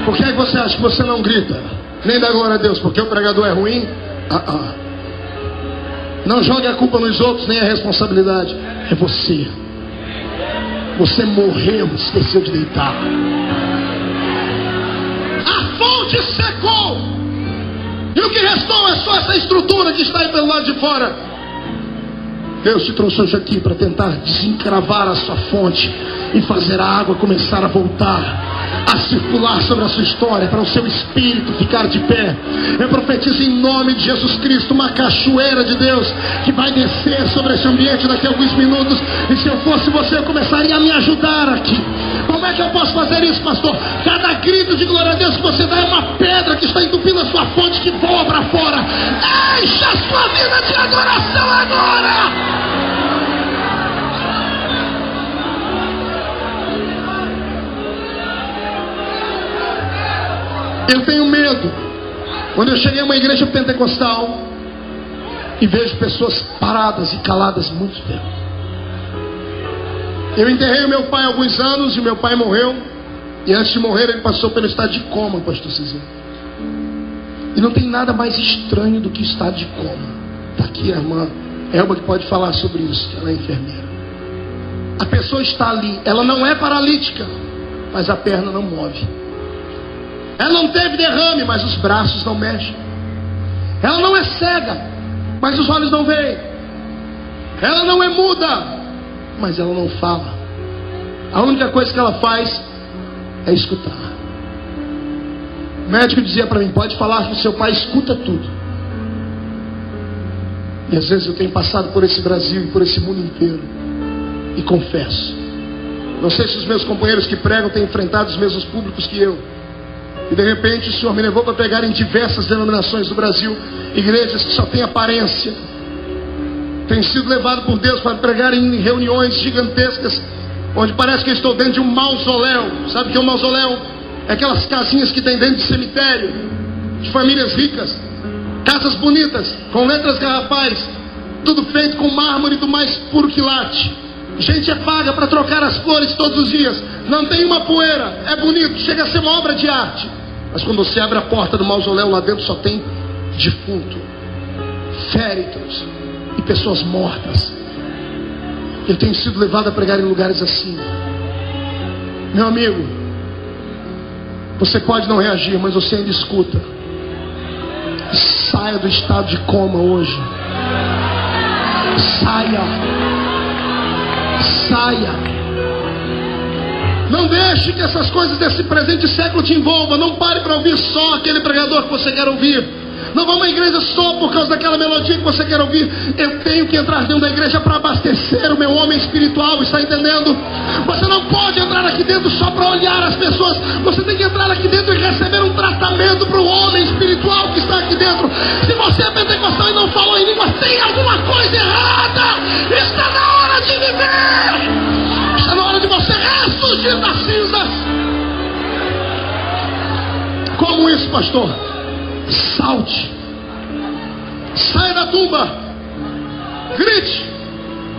Por que é que você acha que você não grita? Nem dá glória a Deus porque o pregador é ruim? Não jogue a culpa nos outros, nem a responsabilidade. É você. Você morreu, esqueceu de deitar. A fonte secou. E o que restou é só essa estrutura que está aí pelo lado de fora. Deus te trouxe hoje aqui para tentar desencravar a sua fonte e fazer a água começar a voltar a circular sobre a sua história, para o seu espírito ficar de pé. Eu profetizo em nome de Jesus Cristo uma cachoeira de Deus que vai descer sobre esse ambiente daqui a alguns minutos. E se eu fosse você, eu começaria a me ajudar aqui. Como é que eu posso fazer isso, pastor? Cada grito de glória a Deus que você dá é uma pedra que está entupindo a sua fonte, que voa para fora. Encha a sua vida de adoração agora. Eu tenho medo quando eu cheguei a uma igreja pentecostal e vejo pessoas paradas e caladas muito tempo. Eu enterrei o meu pai há alguns anos e o meu pai morreu. E antes de morrer ele passou pelo estado de coma, pastor Cizinho. E não tem nada mais estranho do que estado de coma. Está Aqui a irmã Elba que pode falar sobre isso, ela é enfermeira. A pessoa está ali, ela não é paralítica, mas a perna não move. Ela não teve derrame, mas os braços não mexem. Ela não é cega, mas os olhos não veem. Ela não é muda, mas ela não fala. A única coisa que ela faz é escutar. O médico dizia para mim: pode falar que o seu pai escuta tudo. E às vezes eu tenho passado por esse Brasil e por esse mundo inteiro, e confesso, não sei se os meus companheiros que pregam têm enfrentado os mesmos públicos que eu. E de repente o Senhor me levou para pregar em diversas denominações do Brasil, igrejas que só têm aparência. Tenho sido levado por Deus para pregar em reuniões gigantescas, onde parece que eu estou dentro de um mausoléu. Sabe o que é um mausoléu? É aquelas casinhas que tem dentro de cemitério, de famílias ricas, casas bonitas, com letras garrafais, tudo feito com mármore do mais puro quilate. Gente é paga para trocar as flores todos os dias, não tem uma poeira, é bonito, chega a ser uma obra de arte. Mas quando você abre a porta do mausoléu, lá dentro só tem defunto, féretros e pessoas mortas. Eu tenho sido levado a pregar em lugares assim. Meu amigo, você pode não reagir, mas você ainda escuta. Saia do estado de coma hoje. Saia. Não deixe que essas coisas desse presente século te envolvam. Não pare para ouvir só aquele pregador que você quer ouvir. Não vá a uma igreja só por causa daquela melodia que você quer ouvir. Eu tenho que entrar dentro da igreja para abastecer o meu homem espiritual, está entendendo? Você não pode entrar aqui dentro só para olhar as pessoas. Você tem que entrar aqui dentro e receber um tratamento para o homem espiritual que está aqui dentro. Se você é pentecostal e não falou em línguas, tem alguma coisa errada. Está na hora de viver. Está na hora de você ressurgir das cinzas. Como isso, pastor? Salte. Saia da tumba. Grite: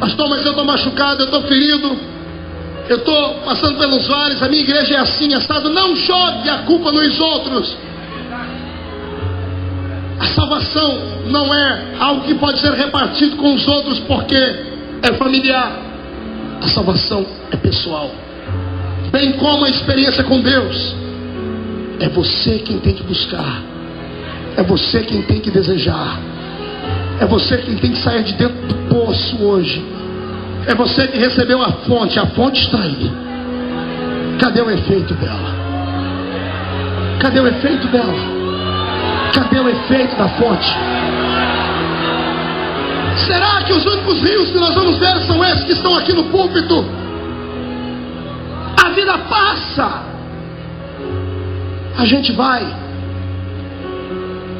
pastor, mas eu estou machucado, eu estou ferido, eu estou passando pelos vales, a minha igreja é assim, assado. Não jogue a culpa nos outros. A salvação não é algo que pode ser repartido com os outros porque é familiar. A salvação é pessoal, bem como a experiência com Deus. É você quem tem que buscar, é você quem tem que desejar, é você quem tem que sair de dentro do poço hoje. É você que recebeu a fonte está aí. Cadê o efeito dela? Cadê o efeito dela? Cadê o efeito da fonte? Será que os únicos rios que nós vamos ver são esses que estão aqui no púlpito? A vida passa, a gente vai.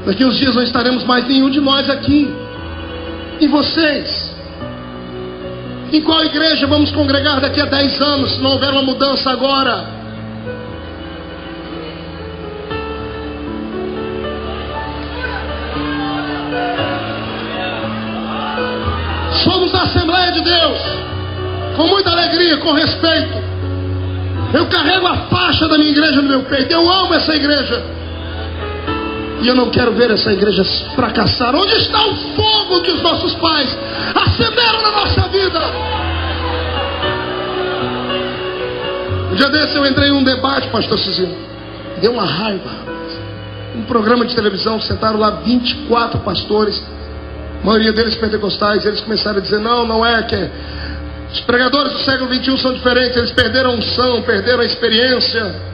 Daqui uns dias não estaremos mais nenhum de nós aqui. E vocês? Em qual igreja vamos congregar daqui a 10 anos, se não houver uma mudança agora? Somos da Assembleia de Deus, com muita alegria, com respeito. Eu carrego a faixa da minha igreja no meu peito. Eu amo essa igreja. E eu não quero ver essa igreja fracassar. Onde está o fogo que os nossos pais acenderam na nossa vida? Um dia desse eu entrei em um debate, pastor Cizinho. Deu uma raiva. Um programa de televisão, sentaram lá 24 pastores, a maioria deles pentecostais. Eles começaram a dizer: não é que os pregadores do século XXI são diferentes. Eles perderam a unção, perderam a experiência.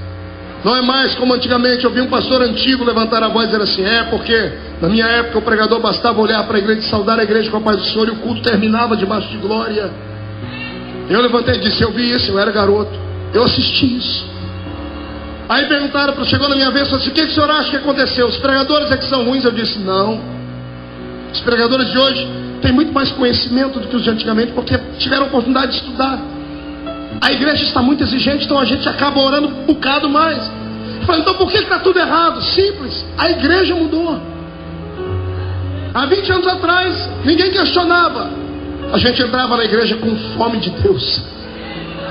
Não é mais como antigamente. Eu vi um pastor antigo levantar a voz e dizer assim: porque na minha época o pregador bastava olhar para a igreja e saudar a igreja com a paz do Senhor, e o culto terminava debaixo de glória. Eu levantei e disse: eu vi isso, eu era garoto, eu assisti isso. Aí perguntaram, chegou na minha vez, o que o senhor acha que aconteceu? Os pregadores é que são ruins? Eu disse: não, os pregadores de hoje têm muito mais conhecimento do que os de antigamente, porque tiveram a oportunidade de estudar. A igreja está muito exigente, então a gente acaba orando um bocado mais. Eu falei: então por que está tudo errado? Simples, a igreja mudou. Há 20 anos atrás ninguém questionava. A gente entrava na igreja com fome de Deus.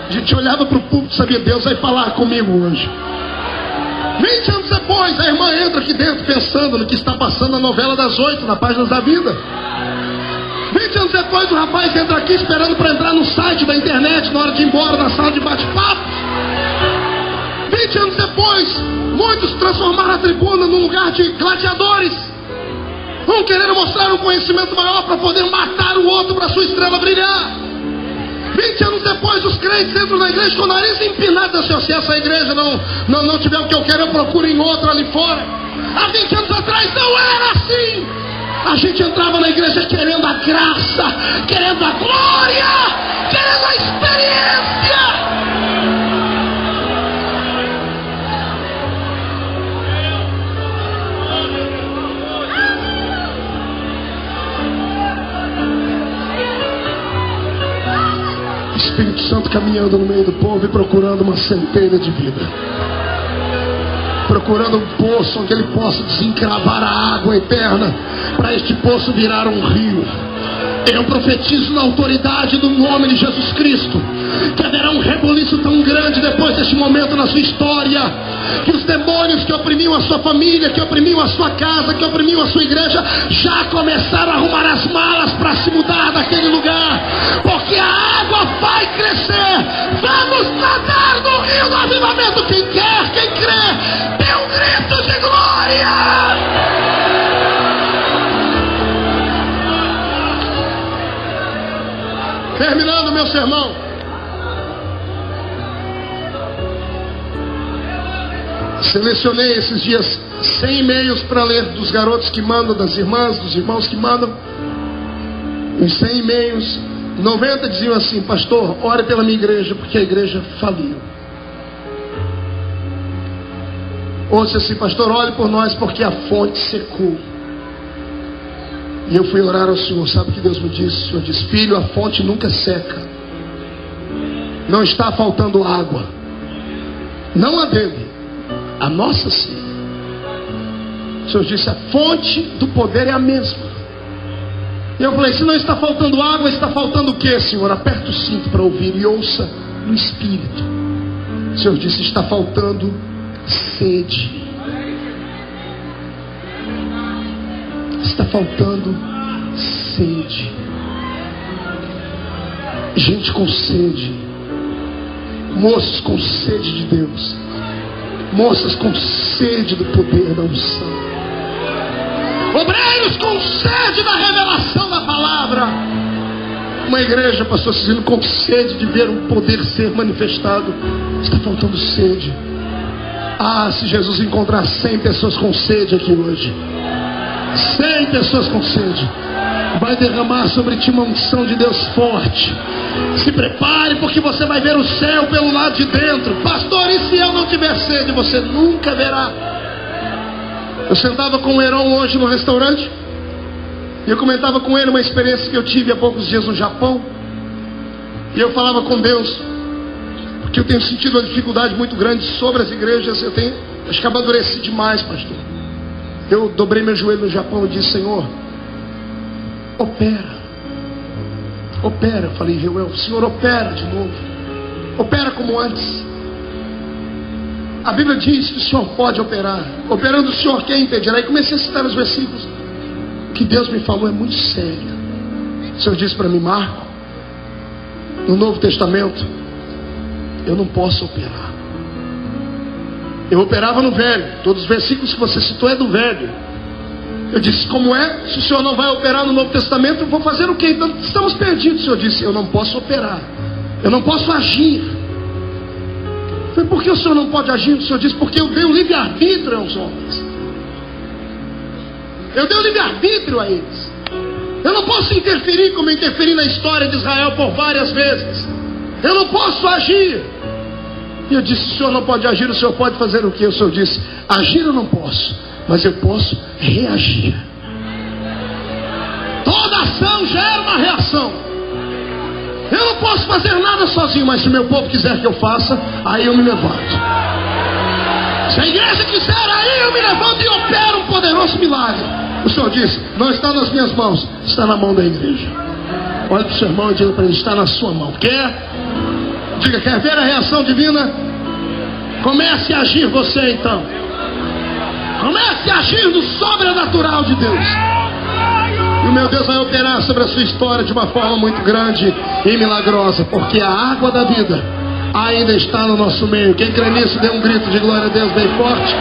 A gente olhava para o púlpito e sabia: Deus vai falar comigo hoje. 20 anos depois, a irmã entra aqui dentro pensando no que está passando na novela das 8, na Páginas da Vida. 20 anos depois, o rapaz entra aqui esperando para entrar no site da internet na hora de ir embora na sala de bate-papo. 20 anos depois, muitos transformaram a tribuna num lugar de gladiadores. Um querendo mostrar um conhecimento maior para poder matar o outro para sua estrela brilhar. 20 anos depois, os crentes entram na igreja com o nariz empinado. Se essa igreja não tiver o que eu quero, eu procuro em outra ali fora. Há 20 anos atrás não era assim. A gente entrava na igreja querendo a graça, querendo a glória, querendo a experiência. Espírito Santo caminhando no meio do povo e procurando uma centelha de vida, procurando um poço onde ele possa desencravar a água eterna, para este poço virar um rio. Eu profetizo na autoridade do nome de Jesus Cristo que haverá um reboliço tão grande depois deste momento na sua história, que os demônios que oprimiam a sua família, que oprimiam a sua casa, que oprimiam a sua igreja, já começaram a arrumar as malas para se mudar daquele lugar, porque a água vai crescer. Vamos nadar no rio do avivamento. Quem quer, quem crê, dê um grito de glória. Terminando meu sermão, selecionei esses dias 100 e-mails para ler dos garotos que mandam, das irmãs, dos irmãos que mandam. Os 100 e-mails, 90 diziam assim: pastor, ore pela minha igreja, porque a igreja faliu. Ouça assim: pastor, ore por nós, porque a fonte secou. E eu fui orar ao Senhor. Sabe o que Deus me disse? O Senhor disse: filho, a fonte nunca seca. Não está faltando água. Não a dele, a nossa sim. O Senhor disse: a fonte do poder é a mesma. E eu falei: se não está faltando água, está faltando o que, Senhor? Aperta o cinto para ouvir e ouça no Espírito. O Senhor disse: está faltando sede. Está faltando sede. Gente com sede. Moços com sede de Deus. Moças com sede do poder da unção. Obreiros com sede da revelação da palavra. Uma igreja, pastor Cicilino, com sede de ver o poder ser manifestado. Está faltando sede. Ah, se Jesus encontrar 100 pessoas com sede aqui hoje, 100 pessoas com sede, vai derramar sobre ti uma unção de Deus forte. Se prepare, porque você vai ver o céu pelo lado de dentro. Pastor, e se eu não tiver sede? Você nunca verá. Eu sentava com o Heron hoje no restaurante, e eu comentava com ele uma experiência que eu tive há poucos dias no Japão. E eu falava com Deus, porque eu tenho sentido uma dificuldade muito grande sobre as igrejas. Acho que amadureci demais, pastor. Eu dobrei meu joelho no Japão e disse: Senhor, opera. Opera. Eu falei: Reuel, Senhor, opera de novo. Opera como antes. A Bíblia diz que o Senhor pode operar. Operando o Senhor, quem impedirá? E comecei a citar os versículos. O que Deus me falou é muito sério. O Senhor disse para mim: Marco, no Novo Testamento eu não posso operar. Eu operava no Velho. Todos os versículos que você citou é do Velho. Eu disse: como é? Se o Senhor não vai operar no Novo Testamento, eu vou fazer o quê? Então estamos perdidos. O Senhor disse: eu não posso operar. Eu não posso agir. Eu falei: por que o Senhor não pode agir? O Senhor disse: porque eu dei o livre-arbítrio aos homens. Eu dei o livre-arbítrio a eles. Eu não posso interferir como eu interferi na história de Israel por várias vezes. Eu não posso agir. E eu disse: o Senhor não pode agir, o Senhor pode fazer o quê? O Senhor disse: agir eu não posso, mas eu posso reagir. Toda ação gera uma reação. Eu não posso fazer nada sozinho, mas se o meu povo quiser que eu faça, aí eu me levanto. Se a igreja quiser, aí eu me levanto e opero um poderoso milagre. O Senhor disse: não está nas minhas mãos, está na mão da igreja. Olha para o seu irmão e diga para ele: está na sua mão. Quer? Diga: quer ver a reação divina? Comece a agir você então. Comece a agir no sobrenatural de Deus. E o meu Deus vai operar sobre a sua história de uma forma muito grande e milagrosa, porque a água da vida ainda está no nosso meio. Quem crê nisso, dê um grito de glória a Deus bem forte.